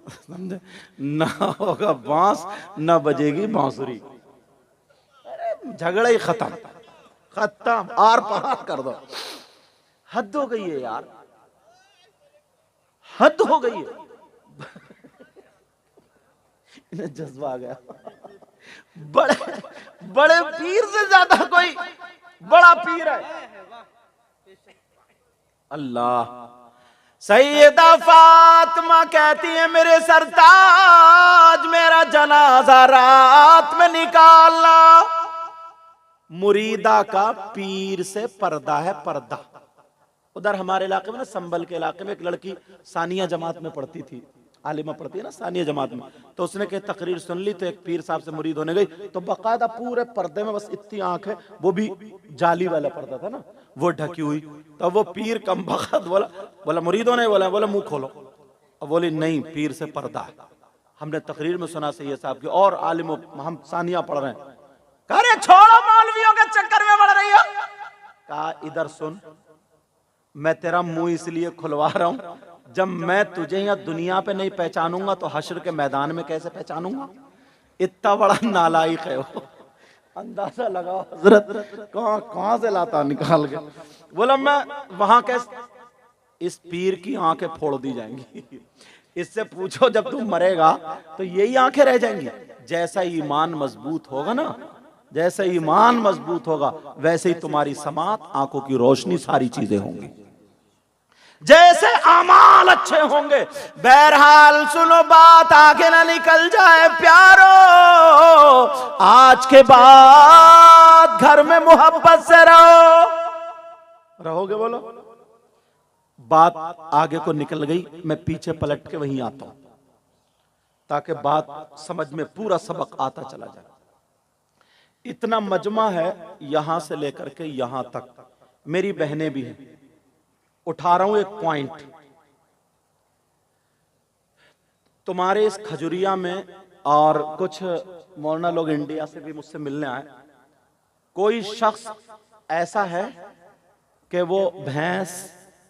समझे? ना होगा बांस, ना बजेगी बांसुरी, झगड़ा ही खत्म, खत्म, आर पार कर दो। हद हो गई है यार, हद हो गई है। इन्हें जज्बा आ गया। बड़े बड़े पीर से ज्यादा कोई बड़ा पीर है। अल्लाह। सैयदा फातिमा कहती है मेरे सरताज मेरा जनाजा रात में निकालना। मुरीदा का पीर से पर्दा है, पर्दा। उधर हमारे इलाके में ना, संभल के इलाके में एक लड़की सानिया जमात में पढ़ती थी, आलिमा पढ़ती है ना सानिया जमात में, तो उसने कहीं तकरीर सुन ली, तो एक पीर साहब से मुरीद होने गई, तो बकायदा पूरे पर्दे में बस इतनी आंख है, वो भी जाली वाला पर्दा था ना, वो ढकी हुई। तो वो पीर कम बखत बोला मुरीद होने, बोला मुंह खोलो। अब बोली नहीं, पीर से पर्दा है, हमने तकरीर में सुना सैयद साहब की, और आलिमों हम सानिया पढ़ रहे हैं। अरे छोड़ो, मौलवियों के चक्कर में पड़ रही हो। कहा इधर सुन, मैं तेरा मुंह इसलिए खुलवा रहा हूं, जब मैं तुझे यहाँ दुनिया पे नहीं पहचानूंगा तो हश्र के मैदान में कैसे पहचानूंगा। इतना बड़ा नालायक है वो। अंदाजा लगाओ हजरत कहां से लाता निकाल के। बोला मैं वहां कैसे, इस पीर की आंखें फोड़ दी जाएंगी, इससे पूछो जब तू मरेगा तो यही आंखें रह जाएंगी। जैसा ईमान मजबूत होगा ना, जैसे ईमान मजबूत होगा वैसे ही तुम्हारी समात, आंखों की रोशनी, सारी चीजें होंगी। जैसे अमाल अच्छे होंगे। बहरहाल सुनो बात, आगे ना निकल जाए प्यारो, आज के बाद घर में मोहब्बत से रहोगे। बोलो, बात आगे को निकल गई, मैं पीछे पलट के वहीं आता हूं ताकि बात समझ में पूरा सबक आता चला जाए। इतना मजमा है यहां से लेकर के यहां तक, मेरी बहनें भी हैं। उठा रहा हूं एक पॉइंट, तुम्हारे इस खजुरिया में और कुछ मौलाना लोग इंडिया से भी मुझसे मिलने आए, कोई शख्स ऐसा है कि वो भैंस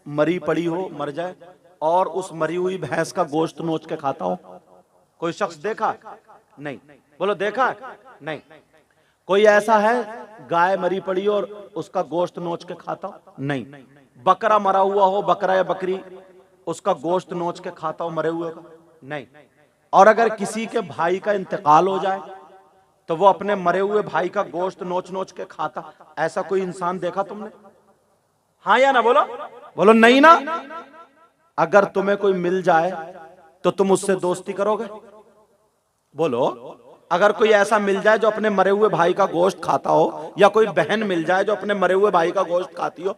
मरी पड़ी हो, मर जाए, और उस मरी हुई भैंस का गोश्त नोच के खाता हो? कोई शख्स देखा? नहीं। बोलो देखा? नहीं। कोई ऐसा है गाय मरी पड़ी हो और उसका गोश्त नोच के खाता हो? नहीं। बकरा मरा हुआ हो, बकरा या बकरी, उसका गोश्त नोच के खाता हो मरे हुए का? नहीं। और अगर किसी के भाई का इंतकाल हो जाए तो वो अपने मरे हुए भाई का गोश्त नोच नोच के खाता, ऐसा कोई इंसान देखा तुमने? हाँ या ना? बोलो बोलो नहीं ना। अगर तुम्हें कोई मिल जाए तो तुम उससे दोस्ती करोगे? बोलो, अगर कोई ऐसा मिल जाए जो अपने मरे हुए भाई का गोश्त खाता हो, या कोई बहन मिल जाए जो अपने मरे हुए भाई का गोश्त खाती हो,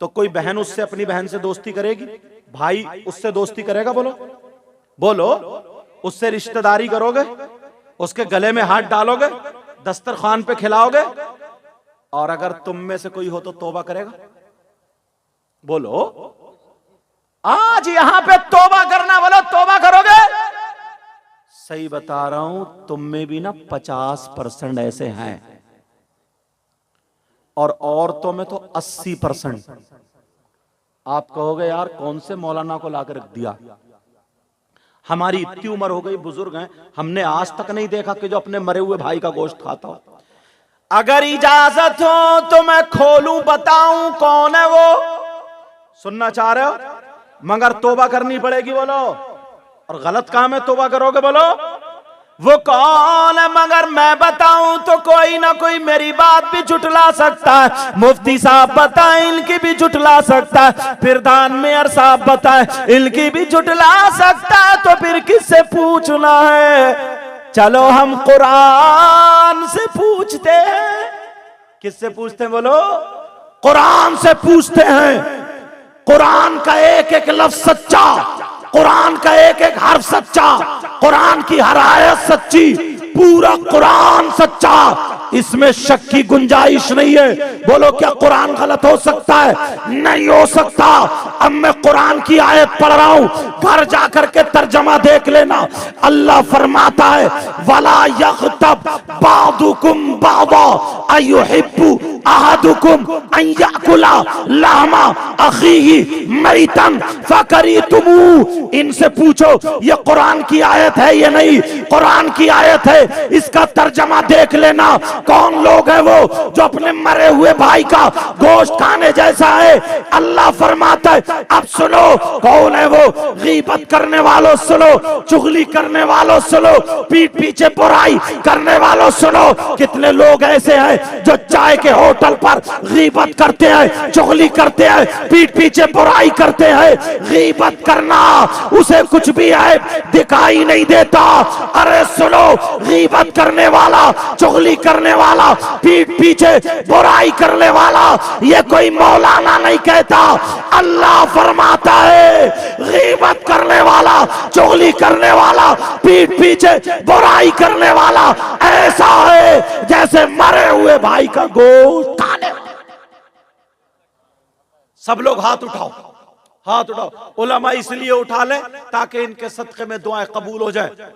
तो कोई बहन उससे, अपनी बहन से दोस्ती करेगी? भाई उससे दोस्ती करेगा? बोलो बोलो, उससे रिश्तेदारी करोगे? उसके गले में हाथ डालोगे? दस्तरखान पे खिलाओगे? और अगर तुम में से कोई हो तो तौबा करेगा? बोलो, आज यहां पे तौबा करना, बोलो तौबा करोगे? सही बता रहा हूं, तुम में भी ना 50% ऐसे हैं, और औरतों में तो 80%। आप कहोगे यार कौन से मौलाना को लाकर रख दिया? हमारी इतनी उम्र हो गई, बुजुर्ग हैं, हमने आज तक नहीं देखा कि जो अपने मरे हुए भाई का गोश्त खाता हो। अगर इजाजत हो तो मैं खोलूं, बताऊं कौन है वो? सुनना चाह रहे हो? मगर तौबा करनी पड़ेगी। बोलो, और गलत काम है तौबा करोगे? बोलो, वो कौन है? मगर मैं बताऊं तो कोई ना कोई मेरी बात भी झुठला सकता है। मुफ्ती साहब बताएं, इनकी भी झुठला सकता है। फिरदान मेयर साहब बताएं, इनकी भी झुठला सकता है। तो फिर किससे पूछना है? चलो हम कुरान से पूछते हैं। किससे पूछते हैं? बोलो, कुरान से पूछते हैं। कुरान का एक एक लफ्ज सच्चा, कुरान का एक एक हर्फ सच्चा, कुरान की हर आयत सच्ची, पूरा कुरान सच्चा, इसमें शक की गुंजाइश नहीं है। बोलो, क्या कुरान गलत हो सकता है? नहीं हो सकता। अब मैं कुरान की आयत पढ़ रहा हूं, घर जाकर के तर्जमा देख लेना। अल्लाह फरमाता है, वला यग़तब बादुकुम बादा अयुहिब्बु अहदुकुम अन याकुला लहमा अखीही मैतन फकरीतुमू। इनसे पूछो ये कुरान की आयत है या नहीं? कुरान की आयत है, इसका तर्जमा देख लेना। कौन लोग है वो जो अपने मरे हुए भाई का गोश्त खाने जैसा है? अल्लाह फरमाता है, अब सुनो कौन है वो? गीबत करने वालों सुनो, चुगली करने वालों सुनो, पीठ पीछे बुराई करने वालों सुनो। कितने लोग ऐसे हैं जो चाय के होटल पर गीबत करते हैं, चुगली करते हैं, पीठ पीछे बुराई करते हैं। गीबत करना उसे कुछ भी है दिखाई नहीं देता। अरे सुनो, गीबत करने वाला, चुगली करने वाला, पीठ पीछे बुराई करने वाला, ये कोई मौलाना नहीं कहता, अल्लाह फरमाता है गीबत करने वाला, चुगली करने वाला, पीठ पीछे बुराई करने वाला ऐसा है जैसे मरे हुए भाई का गोश्त खाने। सब लोग हाथ उठाओ, हाथ उठाओ। उलमा इसलिए उठा ले ताकि इनके सदक़े में दुआएं कबूल हो जाए।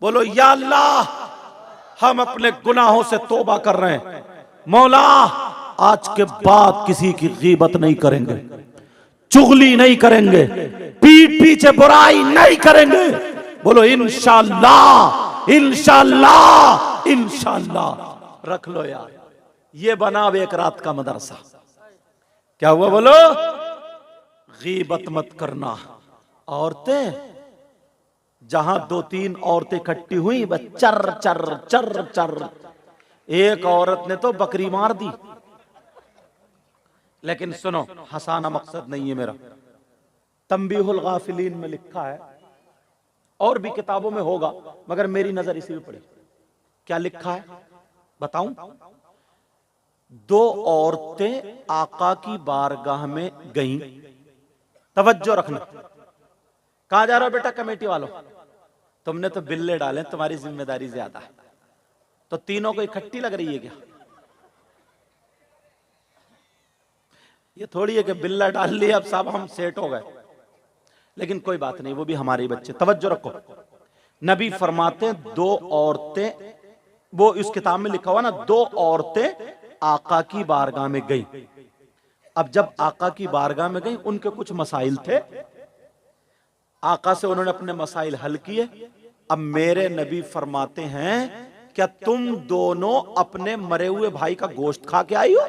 बोलो या अल्लाह हम अपने गुनाहों से तौबा कर रहे हैं, मौला आज के बाद किसी की गीबत नहीं करेंगे, चुगली नहीं करेंगे, पीठ पीछे बुराई नहीं करेंगे। बोलो इंशाअल्लाह, इंशाअल्लाह, इंशाअल्लाह। रख लो यार, ये बना अब एक रात का मदरसा। क्या हुआ बोलो? गीबत मत करना। औरतें जहां 2-3 औरतें इकट्ठी हुई बस चर चर चर चर। एक औरत ने तो बकरी मार दी। लेकिन सुनो, हंसाना मकसद नहीं है मेरा। तंबीहुल गाफिलीन में लिखा है, और भी किताबों में होगा मगर मेरी नजर इसी में पड़ी। क्या लिखा है बताऊं? 2 औरतें आका की बारगाह में गईं। तवज्जो रखना। कहां जा रहे हो बेटा कमेटी वालों? तुमने तो बिल्ले डाले, तुम्हारी जिम्मेदारी ज्यादा है। तो तीनों को इकट्ठी लग रही है क्या? ये थोड़ी है कि बिल्ला डाल लिया अब साहब हम सेट हो गए। लेकिन कोई बात नहीं, वो भी हमारे बच्चे। तवज्जो रखो। नबी फरमाते 2 औरतें, वो इस किताब में लिखा हुआ ना, 2 औरतें आका की बारगाह में गई। अब जब आका की बारगाह में गई, उनके कुछ मसाइल थे, आका से उन्होंने अपने मसाइल हल किए। अब मेरे नबी फरमाते हैं क्या तुम दोनों अपने मरे हुए भाई का गोश्त खा के आई हो?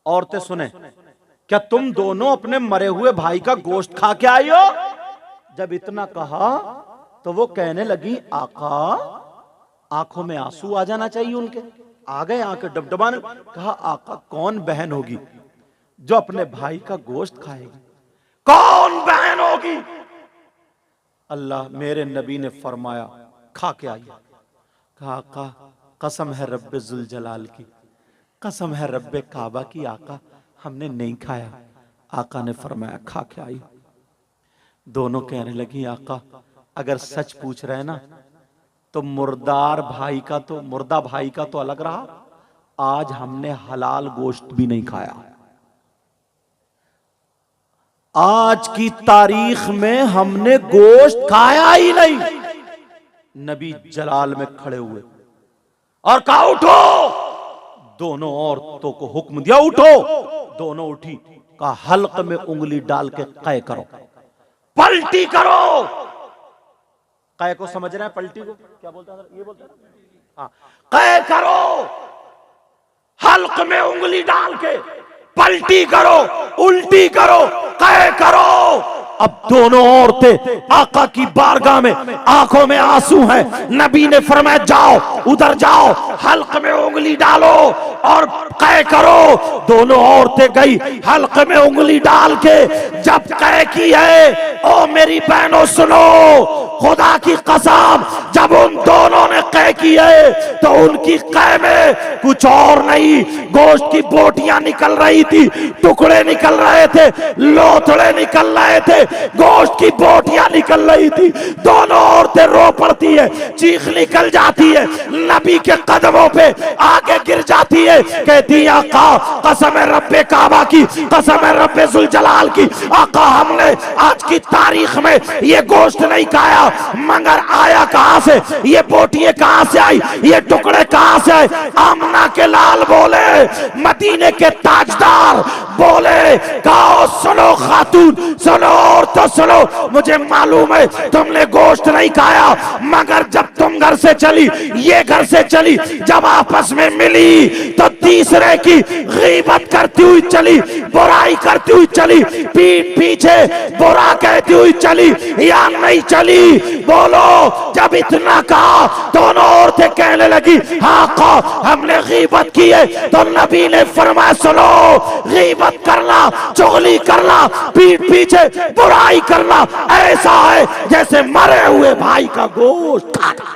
औरतें सुने, क्या तुम दोनों अपने मरे हुए भाई का गोश्त खा के आई हो? जब इतना कहा तो वो कहने लगी आका, आंखों में आंसू आ जाना चाहिए उनके। आ गए आंखें डबडबाने। कहा आका कौन बहन होगी जो अपने भाई का गोश्त खाएगी? कौन बहन होगी? अल्लाह मेरे नबी ने फरमाया खा के आई। कहा आका कसम है रब्बे जुल जलाल की, कसम है रब्बे काबा की, आका हमने नहीं खाया। आका ने फरमाया खा के आई। दोनों कहने लगी आका अगर सच पूछ रहे ना तो मुर्दा भाई का तो अलग रहा, आज हमने हलाल गोश्त भी नहीं खाया। आज की तारीख में हमने गोश्त खाया ही नहीं। नबी जलाल में खड़े हुए और कहा उठो। दोनों औरतों को हुक्म दिया उठो। दोनों उठी। कहा हल्क में उंगली डाल के कै करो, पलटी करो। कै को समझ रहे हैं? पलटी को क्या बोलता है? ये बोलता है हाँ, कै करो, हल्क में उंगली डाल के पलटी करो, उल्टी करो, कै करो। अब दोनों औरतें आका की बारगाह में, आंखों में आंसू हैं। नबी ने फरमाया जाओ, उधर जाओ, हल्क में उंगली डालो और कै करो। दोनों औरतें गई, हल्क में उंगली डाल के जब कै की है, ओ मेरी बहनों सुनो, खुदा की कसम जब उन दोनों ने कै की है तो उनकी कै में कुछ और नहीं, गोश्त की बोटियां निकल रही थी, टुकड़े निकल रहे थे, लोथड़े निकल रहे थे, गोश्त की बोटियां निकल रही थी। दोनों औरतें रो पड़ती है, चीख निकल जाती है, नबी के कदमों पे आगे गिर जाती है, कहती है आका कसम है रब्बे काबा की, कसम है रब्बे जुल जलाल की, आका हमने आज की तारीख में ये गोश्त नहीं खाया। मगर आया कहां से? ये बोटियां कहां से आई? ये टुकड़े कहां से आए? आमना के लाल बोले, मदीने के ताजदार बोले, कहो सुनो खातून सुनो, और तो सुनो, मुझे मालूम है तुमने गोश्त नहीं खाया, मगर जब तुम घर से चली, ये घर से चली, जब आपस में मिली तो तीसरे की गीबत करती हुई चली, बुराई करती हुई चली, पीठ पीछे बुरा कहती हुई चली या नहीं चली? बोलो। जब इतना कहा दोनों औरतें कहने लगी हाँ का हमने गीबत की है। तो नबी ने फरमाया सुनो, गीबत करना, चुगली करना, पीठ पीछे बुराई करना ऐसा है जैसे मरे हुए भाई का गोश्त खाना।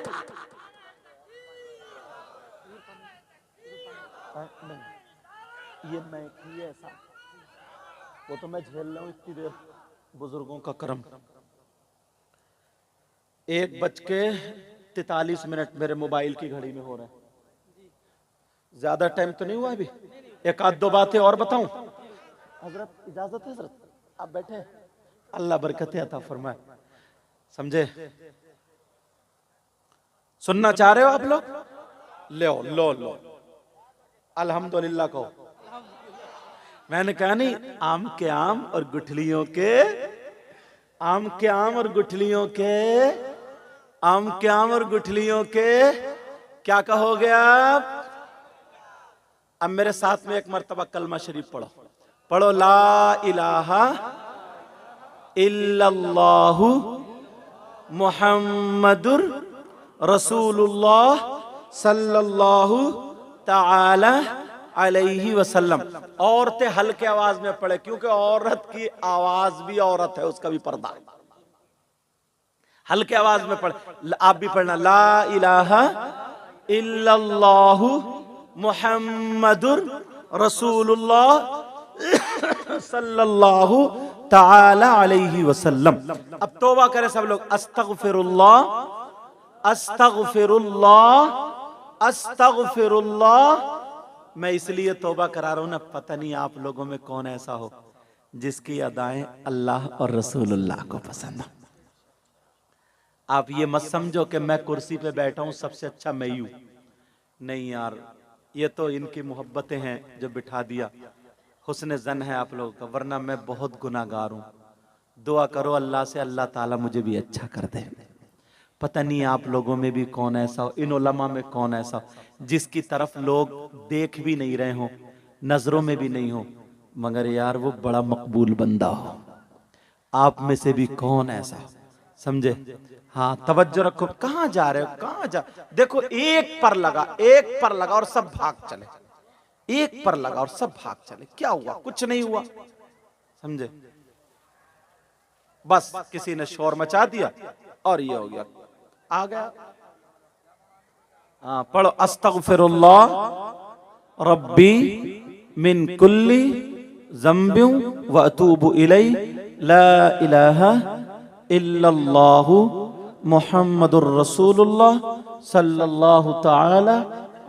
ये मैं ही ऐसा, वो तो मैं झेल रहा हूं इतनी देर, बुजुर्गों का करम। 1:43 मेरे मोबाइल की घड़ी में हो रहा है। ज्यादा टाइम तो नहीं हुआ अभी, एक आध दो बातें और बताऊं? हजरत इजाजत है हजरत, आप बैठे, अल्लाह बरकत अता फरमाए। समझे? सुनना चाह रहे हो आप लोग? लो अल्हम्दुलिल्लाह कहो। मैंने कहा नहीं, आम के आम और गुठलियों के, आम के आम और गुठलियों के, आम के आम और गुठलियों के, क्या कहोगे आप? अब मेरे साथ में एक मर्तबा कलमा शरीफ पढ़ो, पढ़ो ला इलाहा इल्लल्लाहु मुहम्मदुर रसूलुल्लाह सल्लल्लाहु ताला अलैहि वसल्लम। औरतें हल्के आवाज में पढ़े, क्योंकि औरत की आवाज भी औरत है, उसका भी पर्दा। हल्के आवाज में पढ़े, आप भी पढ़ना, ला इलाहा इल्लल्लाहु मुहम्मदुर रसूलुल्लाह सल्लल्लाहु ताला अलैहि वसल्लम। अब तौबा करें सब लोग, अस्तगफिरुल्लाह अस्तगफिरुल्लाह अस्तगफिरुल्लाह। मैं इसलिए तौबा करा रहा हूं ना, पता नहीं आप लोगों में कौन ऐसा हो जिसकी अदाएं अल्लाह और रसूलुल्लाह को पसंद हो। आप ये मत समझो कि मैं कुर्सी पे बैठा हूं सबसे अच्छा मैं ही हूं, नहीं यार, ये तो इनकी मोहब्बतें हैं जो बिठा दिया, हुस्न जन है आप लोगों का, वरना मैं बहुत गुनाहगार हूं। दुआ करो अल्लाह से, अल्लाह ताला मुझे भी अच्छा कर दे। पता नहीं आप लोगों में भी कौन ऐसा हो, इन उलमा में कौन ऐसा हो जिसकी तरफ लोग देख भी नहीं रहे हो, नजरों में भी नहीं हो, मगर यार वो बड़ा मकबूल बंदा हो। आप में से भी कौन ऐसा हो, समझे? हाँ, तवज्जो रखो। कहाँ जा रहे हो, कहाँ जा, देखो एक पर लगा और सब भाग चले, एक पर लगा और सब भाग चले, क्या हुआ? कुछ नहीं हुआ, समझे? बस किसी ने शोर मचा दिया और ये हो गया, आ गया। हाँ, पढ़ो, अस्तगफिरुल्लाह रब्बी मिन कुल्ली ज़ंबिन व अतूबु इलैहि ला इलाहा इल्लल्लाहु मुहम्मदुर रसूलुल्लाह सल्लल्लाहु ताला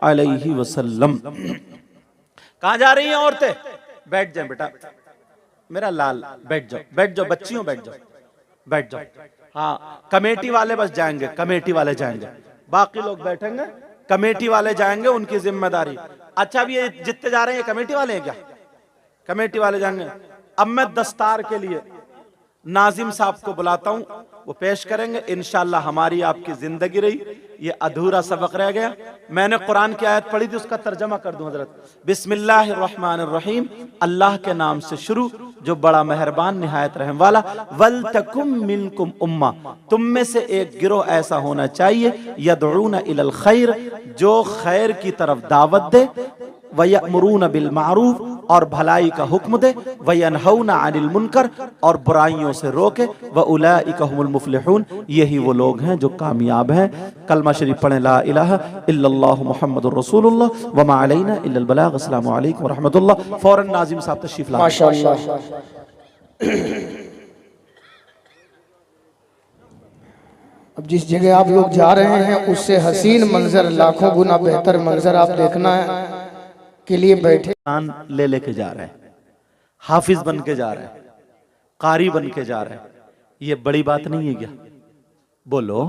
अलैहि वसल्लम। कहां जा रही हैं औरतें? बैठ जाएं बेटा, मेरा लाल, बैठ जाओ, बैठ जाओ बच्चियों, बैठ जाओ, बैठ जाओ। हाँ, कमेटी वाले बस जाएंगे, कमेटी वाले जाएंगे, बाकी लोग बैठेंगे, कमेटी वाले जाएंगे, उनकी जिम्मेदारी। अच्छा, अब ये जितने जा रहे हैं कमेटी वाले हैं क्या? कमेटी वाले जाएंगे। अब मैं दस्तार के लिए नाजिम साहब को बुलाता हूं, वो पेश करेंगे। इंशाअल्लाह हमारी आपकी जिंदगी रही, ये अधूरा सबक रह गया। मैंने कुरान की आयत पढ़ी थी, उसका तर्जमा कर दूं हजरत। बिस्मिल्लाहिर्रहमानिर्रहीम, अल्लाह के नाम से शुरू जो बड़ा मेहरबान निहायत रहम वाला। वल तकुम मिनकुम उम्मा, तुम में से एक गिरोह ऐसा होना चाहिए, यदऊना इलल खैर, जो खैर की तरफ दावत दे, वयअमुरूना बिल मारूफ, और भलाई का हुक्म दे, वयनहौना अनिल मुनकर, और बुराइयों से रोके, व उलाइका हुमुल मुफलिहून, यही वो लोग हैं जो कामयाब हैं। कलमा शरीफ पढ़ें, ला इलाहा इल्लल्लाहु मुहम्मदुर रसूलुल्लाह व मा अलैना इल्लल बलाग। अस्सलामु अलैकुम व रहमतुल्लाह। फौरन नाजिम साहब तशरीफ लाएं। माशाअल्लाह। अब जिस जगह आप लोग जा रहे हैं उससे हसीन मंजर, लाखों गुना बेहतर मंजर आप देखना है के लिए बैठे ले लेके जा रहे हैं, हाफिज बन के जा रहे हैं, कारी बन के जा रहे हैं, ये बड़ी बात नहीं है क्या? बोलो।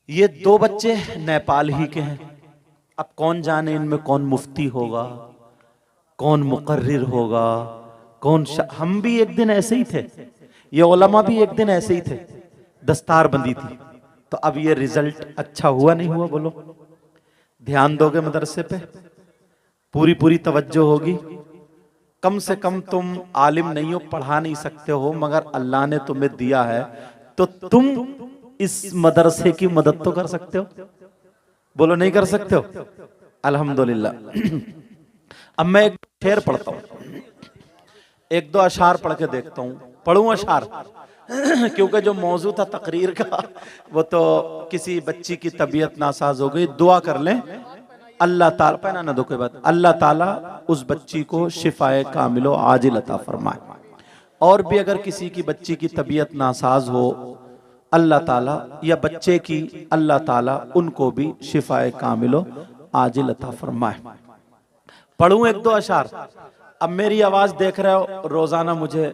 ये दो बच्चे नेपाल ही के हैं, अब कौन जाने इनमें कौन मुफ्ती होगा, कौन मुकर्रिर होगा, कौन हम भी एक दिन ऐसे ही थे, ये उलमा भी एक दिन ऐसे ही थे, दस्तार बंदी थी। तो अब ये रिजल्ट अच्छा हुआ नहीं हुआ? बोलो। ध्यान दोगे मदरसे पे, पूरी तवज्जो होगी। कम से कम तुम आलिम नहीं हो, पढ़ा नहीं सकते हो, मगर अल्लाह ने तुम्हें दिया है तो तुम इस मदरसे की मदद तो कर सकते हो। बोलो, नहीं कर सकते हो? अल्हम्दुलिल्लाह। अब मैं एक शेर पढ़ता हूं, एक दो अशार पढ़ के देखता हूं। पढ़ूं अशार? क्योंकि जो मौजू था तकरीर का वो तो किसी बच्ची की तबीयत नासाज हो गई, दुआ कर लें। अल्लाह ताला पहना ना दो कोई बात, अल्लाह ताला उस बच्ची को शिफाए कामिलो आजिल अता फरमाए। और भी अगर किसी की बच्ची की तबीयत नासाज हो अल्लाह ताला, या बच्चे की, अल्लाह ताला उनको भी शिफाए कामिलो आजिल अता फरमाए। पढ़ूं एक दो अशार। अब मेरी आवाज देख रहे हो, रोजाना मुझे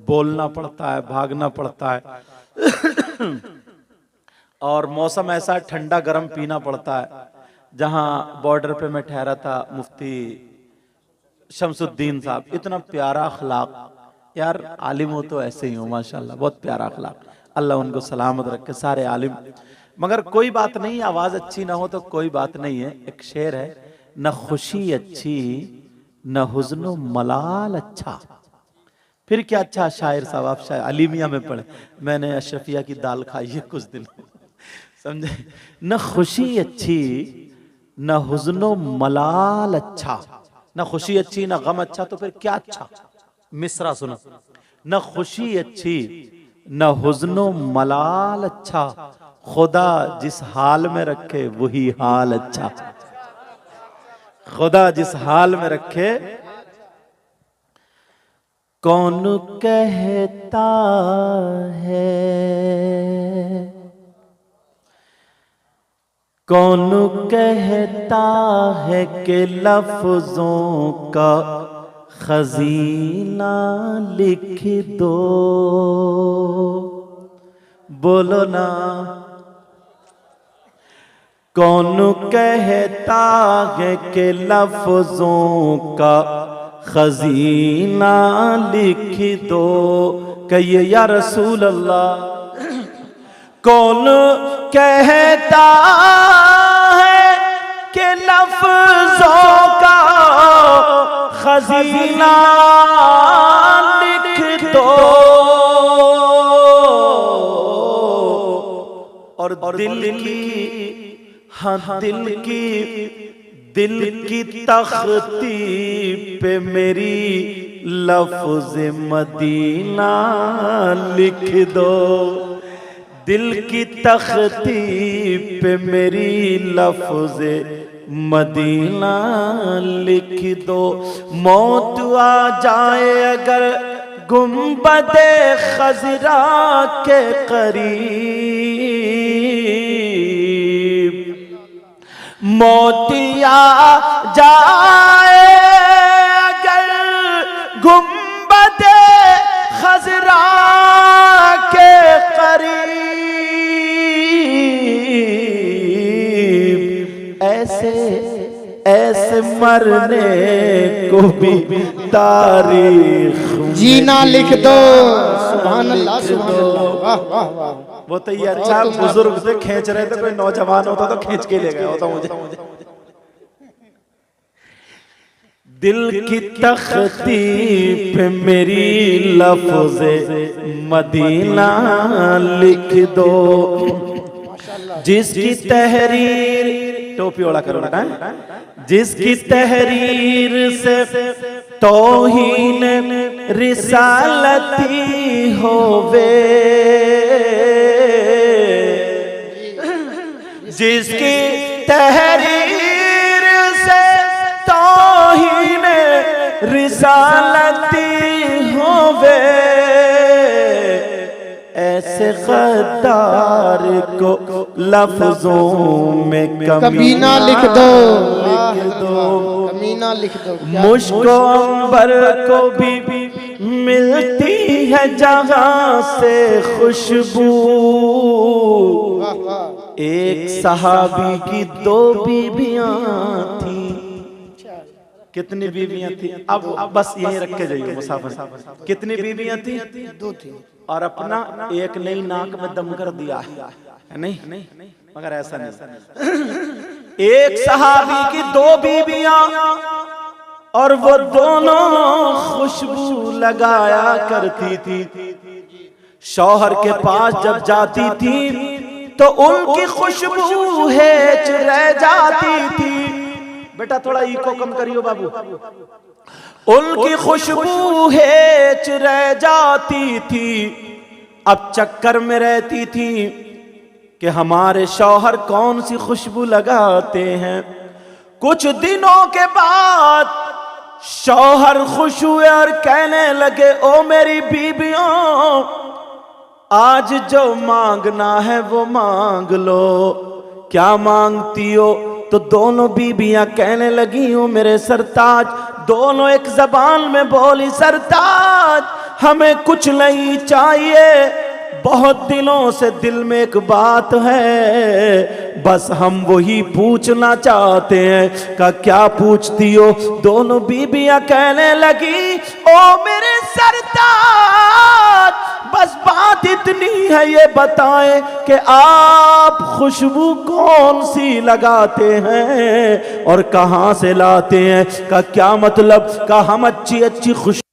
बोलना पड़ता है, भागना पड़ता है और मौसम ऐसा ठंडा गर्म पीना पड़ता है। जहां बॉर्डर पे मैं ठहरा था, मुफ्ती शमसुद्दीन साहब, इतना प्यारा अखलाक, यार आलिम हो तो ऐसे ही हो माशाल्लाह, बहुत प्यारा अखलाक, अल्लाह उनको सलामत रखे सारे आलिम। मगर कोई बात नहीं, आवाज अच्छी ना हो तो कोई बात नहीं है। एक शेर है, न खुशी अच्छी न हुज़्नो मलाल अच्छा। फिर क्या अच्छा शायर साहब, आप शायद अलीमिया में पढ़े, मैंने अशरफिया की दाल खाई है कुछ दिन, समझे। न खुशी अच्छी न हुज़्नो मलाल अच्छा, न खुशी अच्छी न गम अच्छा, तो फिर क्या अच्छा। मिसरा सुना, न खुशी अच्छी न हुज़्नो मलाल अच्छा, खुदा जिस हाल में रखे वही हाल अच्छा। खुदा जिस हाल में रखे। कौन कहता है, कौन कहता है कि लफ्जों का खजीना लिख दो, बोलो ना। कौन कहता है कि लफ्जों का खजीना लिख दो, कहिए या रसूल अल्लाह। कौन कहता है कि लफ्जों का खजीना लिख दो, और दिल की, हाँ दिल की तख्ती पे मेरी लफ्ज मदीना लिख दो, दिल की तख्ती पे मेरी लफ्ज मदीना लिख दो। मौत आ जाए अगर गुंबदे खजरा के करीब, मौत आ जाए अगर गुंबदे खजरा के करीब, ऐसे ऐसे मरने को भी तारीख जीना लिख दो। सुभान अल्लाह, सुभान अल्लाह, वाह वाह वाह। वो तो ये अच्छा बुजुर्ग से खींच रहे थे, कोई नौजवान होता तो खींच के ले गया होता मुझे। दिल की तख्ती पे मेरी लफ्ज मदीना लिख दो, जिसकी तहरीर, टोपी ओढ़ा करो बेटा, जिसकी तहरीर से तौहीन रिसालती होवे, जिसकी तहरीर से तौहीन रिसालती होवे, ऐसे गद्दार को लफ्जों में कमीना लिख दो, लिख दो, कमीना लिख दो। मुझको अंबर को भी मिलती है जहां से खुशबू, एक सहाबी की 2 बीवियां थी। कितनी बीवियां थी? अब बस यही रख के जाइए मुसाफिर। कितनी बीवियां थी? 2 थी। और अपना एक नई नाक में दम कर दिया है, नहीं मगर ऐसा नहीं। एक सहाबी की 2 बीवियां, और वो दोनों खुशबू लगाया करती थी। शौहर के पास जब जाती थी तो उनकी खुशबू हेच रह जाती थी। बेटा थोड़ा इको कम करियो बाबू। उनकी खुशबू हेच रह जाती थी। अब चक्कर में रहती थी कि हमारे शौहर कौन सी खुशबू लगाते हैं। कुछ दिनों के बाद शौहर खुश हुए और कहने लगे, ओ मेरी बीबियों, आज जो मांगना है वो मांग लो। क्या मांगती हो? तो दोनों बीबियां कहने लगी, हो मेरे सरताज। दोनों एक जबान में बोली, सरताज हमें कुछ नहीं चाहिए, बहुत दिनों से दिल में एक बात है, बस हम वही पूछना चाहते हैं। का क्या पूछती हो? दोनों बीबियां कहने लगी, ओ मेरे सरताज, बस बात इतनी है, ये बताएं कि आप खुशबू कौन सी लगाते हैं और कहां से लाते हैं? का क्या मतलब? का हम अच्छी अच्छी खुशबू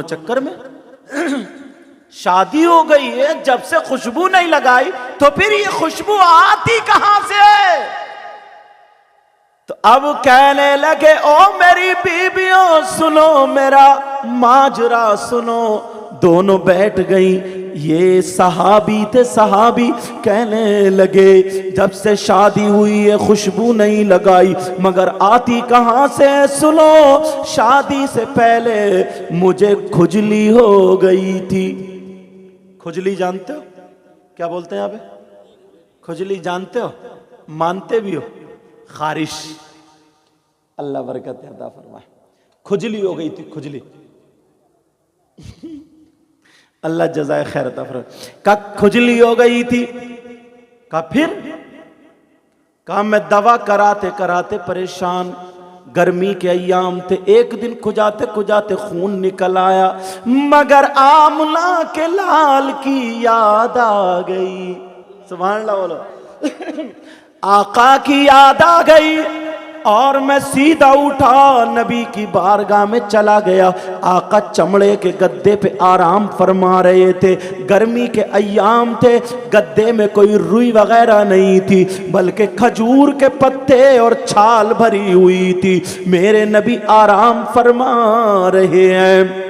चक्कर में शादी हो गई है, जब से खुशबू नहीं लगाई तो फिर ये खुशबू आती कहां से है? तो अब कहने लगे, ओ मेरी बीबियों सुनो, मेरा माजरा सुनो। दोनों बैठ गई। ये सहाबी थे, सहाबी कहने लगे, जब से शादी हुई है खुशबू नहीं लगाई, मगर आती कहां से? सुनो, शादी से पहले मुझे खुजली हो गई थी। खुजली जानते हो? क्या बोलते हैं यहाँ पे? खुजली जानते हो? मानते भी हो? खारिश। अल्लाह बरकत अता फरमाए। खुजली हो गई थी, खुजली। अल्लाह जज़ाए खैर अता फरमाए। का खुजली हो गई थी। का फिर का मैं दवा कराते कराते परेशान, गर्मी के अय्याम थे, एक दिन खुजाते खुजाते खून निकल आया, मगर आमना के लाल की याद आ गई। सुभान अल्लाह बोलो। आका की याद आ गई और मैं सीधा उठा, नबी की बारगाह में चला गया। आका चमड़े के गद्दे पे आराम फरमा रहे थे, गर्मी के अय्याम थे, गद्दे में कोई रुई वगैरह नहीं थी, बल्कि खजूर के पत्ते और छाल भरी हुई थी। मेरे नबी आराम फरमा रहे हैं।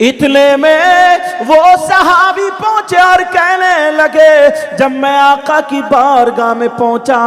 इतने में वो सहाबी पहुंचे और कहने लगे, जब मैं आका की बारगाह में पहुंचा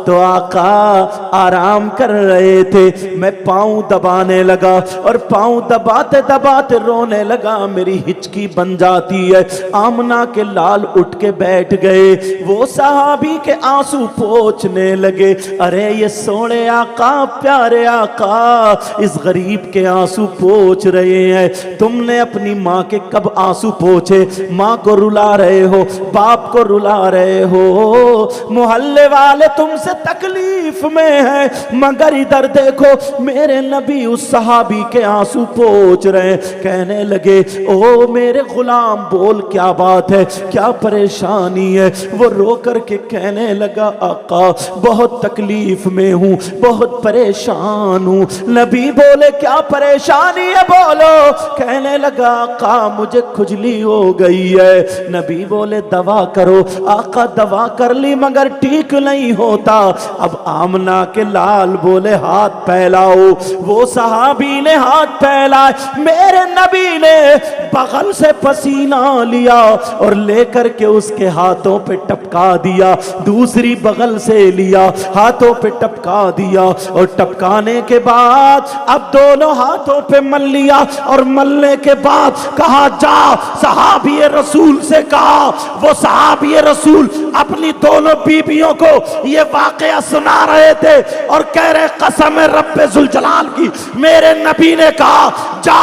तो आका आराम कर रहे थे। मैं पांव दबाने लगा और पांव दबाते दबाते रोने लगा, मेरी हिचकी बन जाती है। आमना के लाल उठ के बैठ गए। वो सहाबी के आंसू पोंछने लगे, अरे ये सोने आका, प्यारे आका, इस गरीब के आंसू पोंछ रहे हैं। तुमने अपनी माँ के कब आंसू पोंछे? माँ को रुला रहे हो, बाप को रुला रहे हो, मोहल्ले वाले तुमसे तकलीफ में हैं, मगर इधर देखो मेरे नबी उस सहाबी के आंसू पोंछ रहे हैं। कहने लगे, ओ मेरे गुलाम बोल, क्या बात है, क्या परेशानी है? वो रो करके कहने लगा, आका बहुत तकलीफ में हूँ, बहुत परेशान हूँ। नबी बोले, क्या परेशानी है बोलो? कहने लगा, आका मुझे खुजली हो गई है। नबी बोले, दवा करो। आका दवा कर ली मगर ठीक नहीं होता। अब आमना के लाल बोले, हाथ फैलाओ। वो सहाबी ने हाथ फैलाए, मेरे नबी ने बगल से पसीना लिया और लेकर के उसके हाथों पे टपका दिया, दूसरी बगल से लिया, हाथों पे टपका दिया और टपकाने के बाद अब दोनों हाथों पे मल लिया और मलने के बाद कहा, जा सहाबी रसूल से कहा। वो सहाबी रसूल अपनी दोनों बीबियों को ये वाकया सुना रहे थे और कह रहे, कसम है रब्बे जुल जलाल की, मेरे नबी ने कहा जा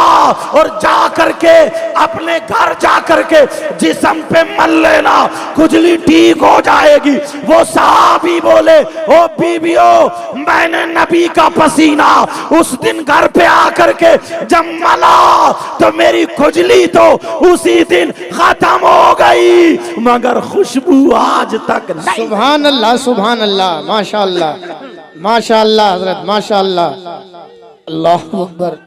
और जा करके अपने घर जा करके जिस्म पे मल लेना, खुजली ठीक हो जाएगी। वो सहाबी बोले, ओ बीबियों, मैंने नबी का पसीना उस दिन घर पे आकर के जब मला तो मेरी खुजली तो उसी दिन खत्म हो गई, मगर खुशबू आज तक नहीं। सुभान अल्लाह, सुभान अल्लाह, माशाअल्लाह, माशाअल्लाह हजरत, माशाअल्लाह, अल्लाह अकबर,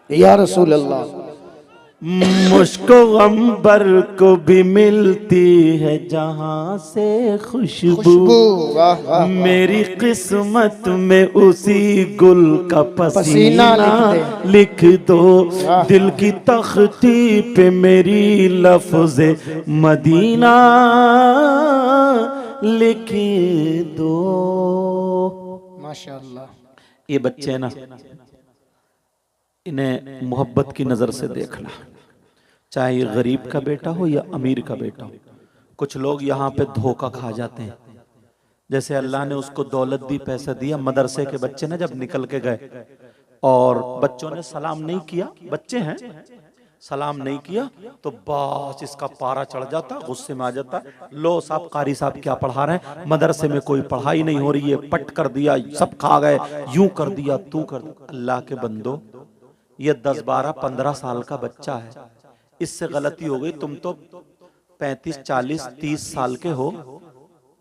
या रसूल अल्लाह। मुश्को अंबर को भी मिलती है जहां से खुशबू, वाह वाह। मेरी किस्मत में उसी गुल का पसीना लिख दो, दिल की तख्ती पे मेरी लफ्ज़े मदीना लिख दो। माशाअल्लाह। ये बच्चे हैं ना, इन्हें मोहब्बत की नजर से देखना, चाहे ये गरीब का बेटा हो या अमीर का बेटा हो। कुछ लोग यहाँ पे धोखा खा जाते हैं। जैसे अल्लाह ने उसको दौलत दी, पैसा दिया, मदरसे के बच्चे ना जब निकल के गए और बच्चों ने सलाम नहीं किया, बच्चे हैं, सलाम नहीं किया तो बस इसका पारा चढ़ जाता, गुस्से में आ जाता, लो साहब कारी साहब क्या पढ़ा रहे हैं, मदरसे में कोई पढ़ाई नहीं हो रही है, पट कर दिया, सब खा गए, यूं कर दिया, तू कर दिया। अल्लाह के बंदो, ये 10, 12, 15 साल का बच्चा है, इससे गलती हो गई, तुम तो 35, 40, 30 साल के हो,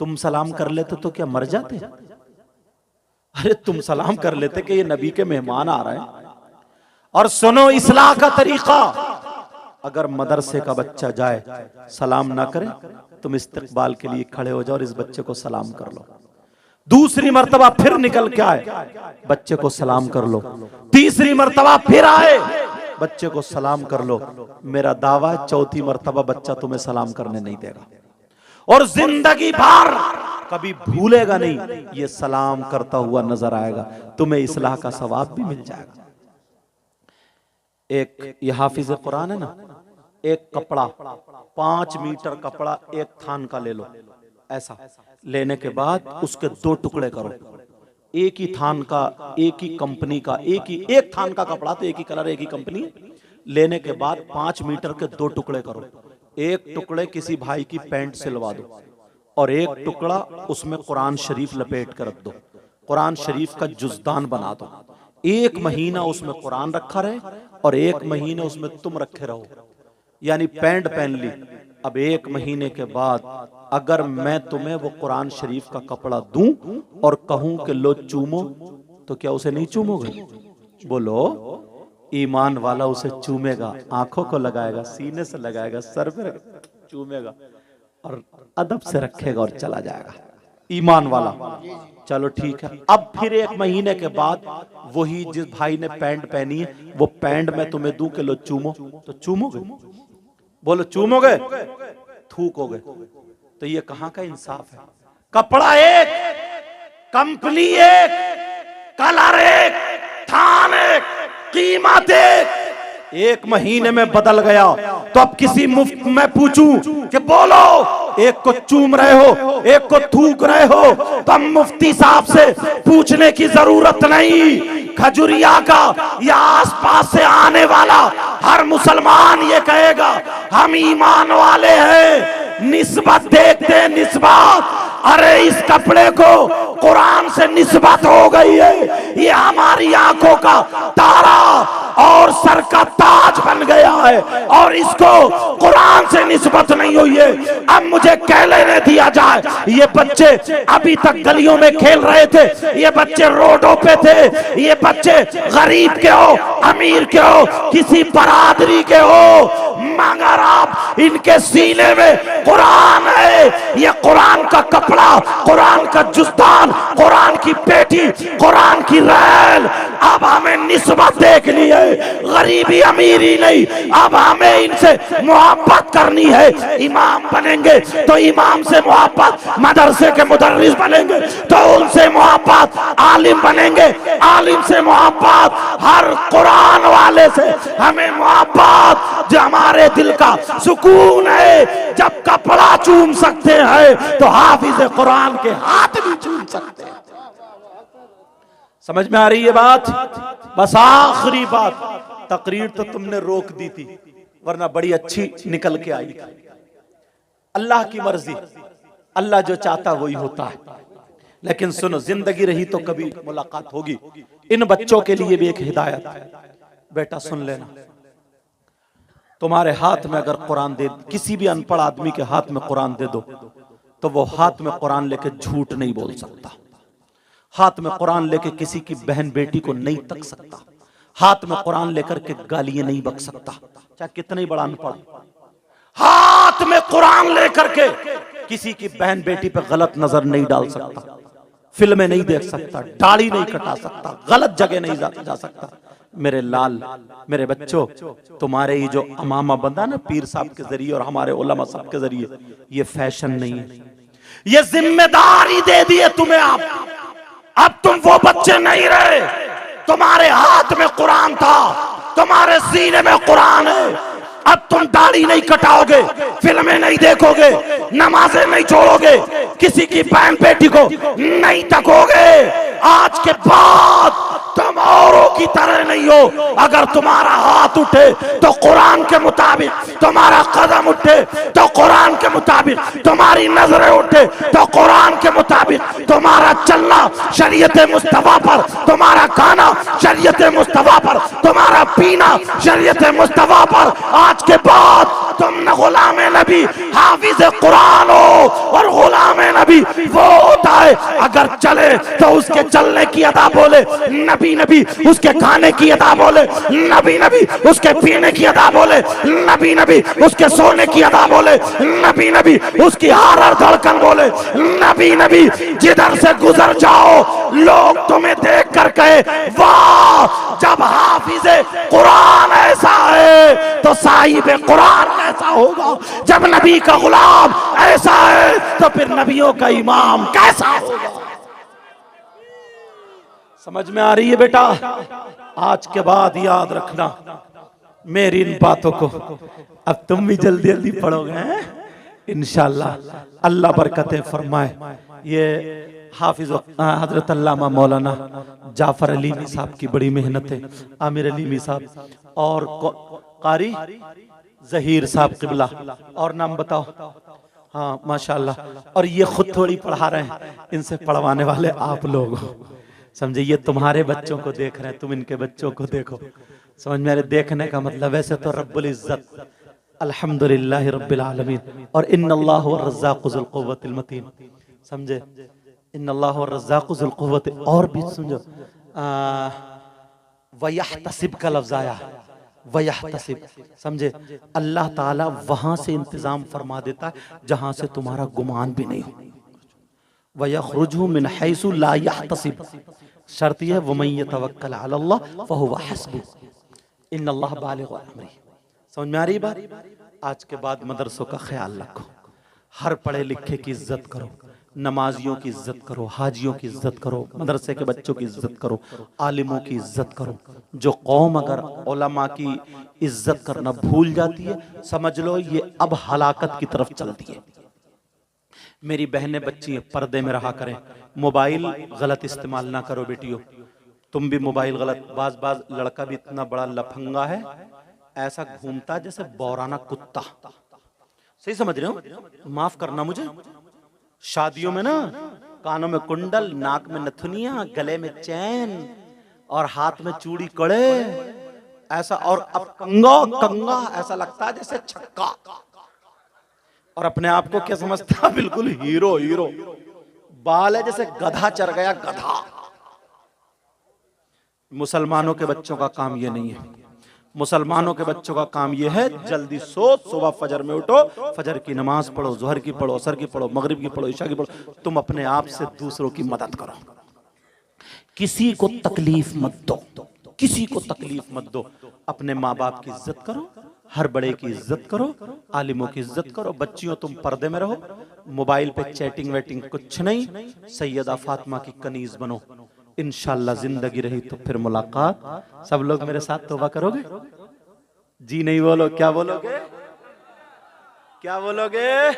तुम सलाम कर लेते तो क्या मर जाते? अरे तुम सलाम कर लेते कि ये नबी के मेहमान आ रहे हैं। और सुनो इस्लाह का तरीका, अगर मदरसे का बच्चा जाए सलाम ना करे, तुम इस्तकबाल के लिए खड़े हो जाओ और इस बच्चे को सलाम कर लो। दूसरी मर्तबा फिर निकल के आए, बच्चे को सलाम कर लो। तीसरी मर्तबा फिर आए, बच्चे को सलाम कर लो। मेरा दावा है चौथी मर्तबा बच्चा तुम्हें सलाम करने नहीं देगा और जिंदगी भर कभी भूलेगा नहीं, ये सलाम करता हुआ नजर आएगा, तुम्हें इस्लाह का सवाब भी मिल जाएगा। एक ये हाफिज कुरान है ना, एक कपड़ा 5 मीटर कपड़ा एक थान का ले लो, ऐसा लेने के बाद उसके 2 टुकड़े करो, एक ही थान का, एक ही कंपनी का, एक थान का कपड़ा तो एक ही कलर, एक ही कंपनी। लेने के बाद 5 मीटर के 2 टुकड़े करो, एक टुकड़े किसी भाई की पैंट सिलवा दो और एक टुकड़ा उसमें कुरान शरीफ लपेट कर रख दो, कुरान शरीफ का जुज़दान बना दो। 1 महीना उसमें कुरान रखा रहे और 1 महीने उसमें तुम रखे रहो, यानी पैंट पहन ली। अब 1 महीने के बाद अगर मैं तुम्हें वो कुरान शरीफ का कपड़ा दूं और कहूं कि लो चूमो, तो क्या उसे नहीं चूमोगे? बोलो, ईमान वाला उसे चूमेगा, आंखों को लगाएगा, सीने से लगाएगा, सर पे चूमेगा और अदब से रखेगा और चला जाएगा, ईमान वाला। चलो ठीक है। अब फिर 1 महीने के बाद वही जिस भाई ने पैंट पहनी है, वो पैंट मैं तुम्हें दूं कि लो चूमो, तो चूमोगे? बोलो चूमोगे? थूकोगे? तो ये कहां का इंसाफ है? कपड़ा एक, कंपनी एक, कलर एक, थान एक, कीमत एक महीने में बदल गया। तो अब किसी मुफ्त मैं पूछूं कि बोलो, एक को चूम रहे हो, एक को थूक रहे हो, तो हम मुफ्ती साहब से पूछने की जरूरत नहीं। खजुरिया का या आसपास से आने वाला हर मुसलमान ये कहेगा हम ईमान वाले हैं। निस्बत देखते हैं, निस्बत। अरे इस कपड़े को कुरान से निस्बत हो गई है, ये हमारी आंखों का तारा और सर का ताज बन गया है और इसको कुरान से निस्बत नहीं हुई है। अब मुझे कह लेने दिया जाए, ये बच्चे अभी तक गलियों में खेल रहे थे, ये बच्चे रोडों पे थे, ये बच्चे गरीब के हो, अमीर के हो, किसी बरादरी के हो, मगर आप इनके सीने में कुरान है, ये कुरान का कपड़ा, कुरान का जुस्तान, कुरान की पेटी, कुरान की रैल। अब हमें निस्बत देख ली है, गरीबी अमीरी नहीं। अब हमें इनसे मोहब्बत करनी है। इमाम बनेंगे तो इमाम से मोहब्बत, मदरसे के मुदर्रिस बनेंगे तो उनसे मोहब्बत, आलिम बनेंगे आलिम से मोहब्बत, हर कुरान वाले से हमें मोहब्बत। जो हमारे दिल का सुकून है, जब कपड़ा चूम सकते हैं तो हाफिज कुरान के हाथ भी चूम सकते हैं। समझ में आ रही है बात? बस आखिरी बात, तकरीर तो तुमने रोक दी थी वरना बड़ी अच्छी निकल के आई। अल्लाह की मर्जी, अल्लाह जो चाहता वही होता है। लेकिन सुनो, जिंदगी रही तो कभी मुलाकात होगी। इन बच्चों के लिए भी एक हिदायत है, बेटा सुन लेना। तुम्हारे हाथ में अगर कुरान दे, किसी भी अनपढ़ आदमी के हाथ में कुरान दे दो तो वो हाथ में कुरान लेके झूठ नहीं बोल सकता, हाथ में कुरान लेके किसी की बहन बेटी को नहीं तक सकता, हाथ में कुरान लेकर के गालियां नहीं बक सकता, चाहे कितना ही बड़ा अनपढ़। हाथ में कुरान लेकर के किसी की बहन बेटी पे गलत नजर नहीं डाल सकता, फिल्में नहीं देख सकता, दाढ़ी नहीं कटा सकता, गलत जगह नहीं जा सकता। मेरे लाल, मेरे बच्चों, तुम्हारे ये जो अमामा बंधा ना पीर साहब के जरिए और हमारे उलमा साहब के जरिए, ये फैशन नहीं है, ये जिम्मेदारी दे दी है तुम्हें। अब तुम वो बच्चे नहीं रहे, तुम्हारे हाथ में कुरान था, तुम्हारे सीने में कुरान है। अब तुम दाढ़ी नहीं कटाओगे, फिल्में नहीं देखोगे, नमाजें नहीं छोड़ोगे, किसी की बहन बेटी को नहीं तकोगे। आज के बाद तुम औरों की तरह नहीं हो। अगर तुम्हारा हाथ उठे तो कुरान के मुताबिक, तुम्हारा कदम उठे तो कुरान के मुताबिक, तुम्हारी नजरें उठे तो कुरान के मुताबिक, तुम्हारा चलना शरीयत मुस्तफा पर, तुम्हारा खाना शरीयत मुस्तफा पर, तुम्हारा पीना शरीयत मुस्तफा पर। आज के बाद तुम न गुलाम नबी हाफिज कुरान हो, और गुलाम नबी वो होता है अगर चले तो उसके चलने की अदा बोले, नबी नबी उसके खाने की अदा बोले, नबी नबी उसके पीने की अदा बोले, नबी नबी उसके सोने की अदा बोले, नबी नबी उसकी हर हर धड़कन बोले, नबी नबी जिधर से गुजर जाओ लोग तुम्हें देख कर कहे वाह। जब हाफिज कुरान ऐसा है तो साहिब कुरान ऐसा होगा। जब नबी का गुलाम ऐसा है तो फिर नबियों का इमाम कैसा होगा। समझ में आ रही है बेटा? आज के बाद याद रखना मेरी इन बातों को। अब तुम भी जल्दी जल्दी पढ़ोगे इंशाअल्लाह। अल्लाह बरकतें फरमाए। ये हाफिज हजरत अल्लामा मौलाना जाफर अलीमी साहब की बड़ी मेहनत है, आमिर अलीमी साहब और कारी जहीर साहब किबला, और नाम बताओ? हाँ माशाअल्लाह। और ये खुद थोड़ी पढ़ा रहे हैं, इनसे पढ़वाने वाले आप लोग हो, समझे? ये तुम्हारे बच्चों को देख रहे हैं, तुम इनके बच्चों को देखो। समझ मेरे देखने का मतलब, वैसे तो रब्बुल इज्जत अल्हम्दुलिल्लाह रब्बिल आलमीन और इन्नल्लाहु वर्रज़ाक़ु ज़ुल क़ुव्वतिल मतीन, समझे? इन्नल्लाहु वर्रज़ाक़ु ज़ुल क़ुव्वति, और भी समझो वयहतसिब का लफ्ज़ आया, वयहतसिब, समझे? अल्लाह ताला वहां से इंतजाम फरमा देता है जहां से तुम्हारा गुमान भी नहीं हो। वयख़रुजु मिन हैसु ला यहतसिब, शर्त यह वमन यतवक्कल अलल्लाह फहुव हस्बुह इन्नल्लाह बालिग़ु अम्रिह। समझ में आ रही बात? आज के बाद मदरसों का ख्याल रखो, हर पढ़े लिखे की इज्जत करो, नमाजियों की इज्जत करो, हाजियों की इज्जत करो, मदरसे के बच्चों की इज्जत करो, आलिमों की इज्जत करो। जो कौम अगर उलमा की इज्जत करना भूल जाती है, समझ लो ये अब हलाकत की तरफ चलती है। मेरी बहनें बच्ची पर्दे में रहा करें, मोबाइल गलत इस्तेमाल ना करो बेटियों। तुम भी मोबाइल गलत, बाज लड़का भी इतना बड़ा लफंगा है, ऐसा घूमता जैसे बौराना कुत्ता। सही समझ रहे हो? माफ करना मुझे। शादियों में ना कानों में कुंडल, नाक में नथुनिया, गले में चैन और हाथ में चूड़ी कड़े, ऐसा। और अब कंगा ऐसा लगता है जैसे छक्का, और अपने आप को क्या समझता? बिल्कुल हीरो हीरो। बाल है जैसे गधा चढ़ गया, गधा। मुसलमानों के बच्चों का काम ये नहीं है। मुसलमानों के बच्चों का काम यह है जल्दी सो, सुबह फजर में उठो, फजर की नमाज पढ़ो, जोहर की पढ़ो, असर की पढ़ो, मगरिब की पढ़ो, ईशा की पढ़ो। तुम अपने आप से दूसरों की मदद करो, किसी को तकलीफ मत दो, किसी को तकलीफ मत दो। अपने माँ बाप की इज्जत करो, हर बड़े की इज्जत करो, आलिमों की इज्जत करो। बच्चियों तुम पर्दे में रहो, मोबाइल पे चैटिंग वेटिंग कुछ नहीं। सैयदा फातिमा की कनीज बनो। इंशाअल्लाह जिंदगी रही तो फिर मुलाकात। सब लोग मेरे साथ तौबा करोगे? जी नहीं बोलो, क्या बोलोगे? क्या बोलोगे?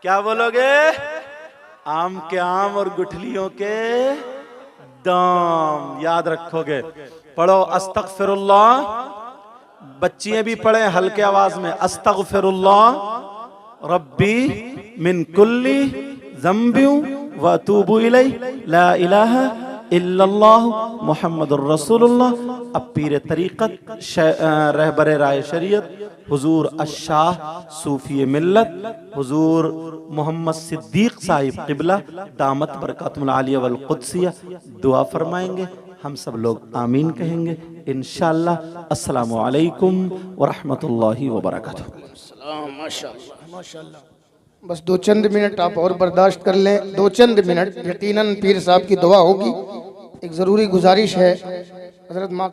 क्या बोलोगे? आम के आम और गुठलियों के दाम याद रखोगे। पढ़ो अस्तगफिरुल्लाह, बच्चियां भी पढ़े हल्के आवाज में, अस्तगफिरुल्लाह रब्बी मिन कुल्ली ज़ंबि व अतूबु इलैहि ला इलाहा इल्लल्लाह मुहम्मदुर रसूलुल्लाह। अब पीर तरीक़त, रहबरे राय शरीयत हुजूर अशाह सूफी मिल्लत हुजूर मोहम्मद सिद्दीक साहिब क़िबला दामत बरकातुहुल आलिया वल क़ुद्सिया दुआ फरमाएंगे। हम सब लोग आमीन कहेंगे इंशाअल्लाह। अस्सलामु अलैकुम व रहमतुल्लाहि व बरकातुहू। माशाअल्लाह माशाअल्लाह। बस 2 चंद मिनट आप और बर्दाश्त कर लें, 2 चंद मिनट। यकीनन पीर साहब की दुआ होगी। एक ज़रूरी गुजारिश है, हज़रत माँ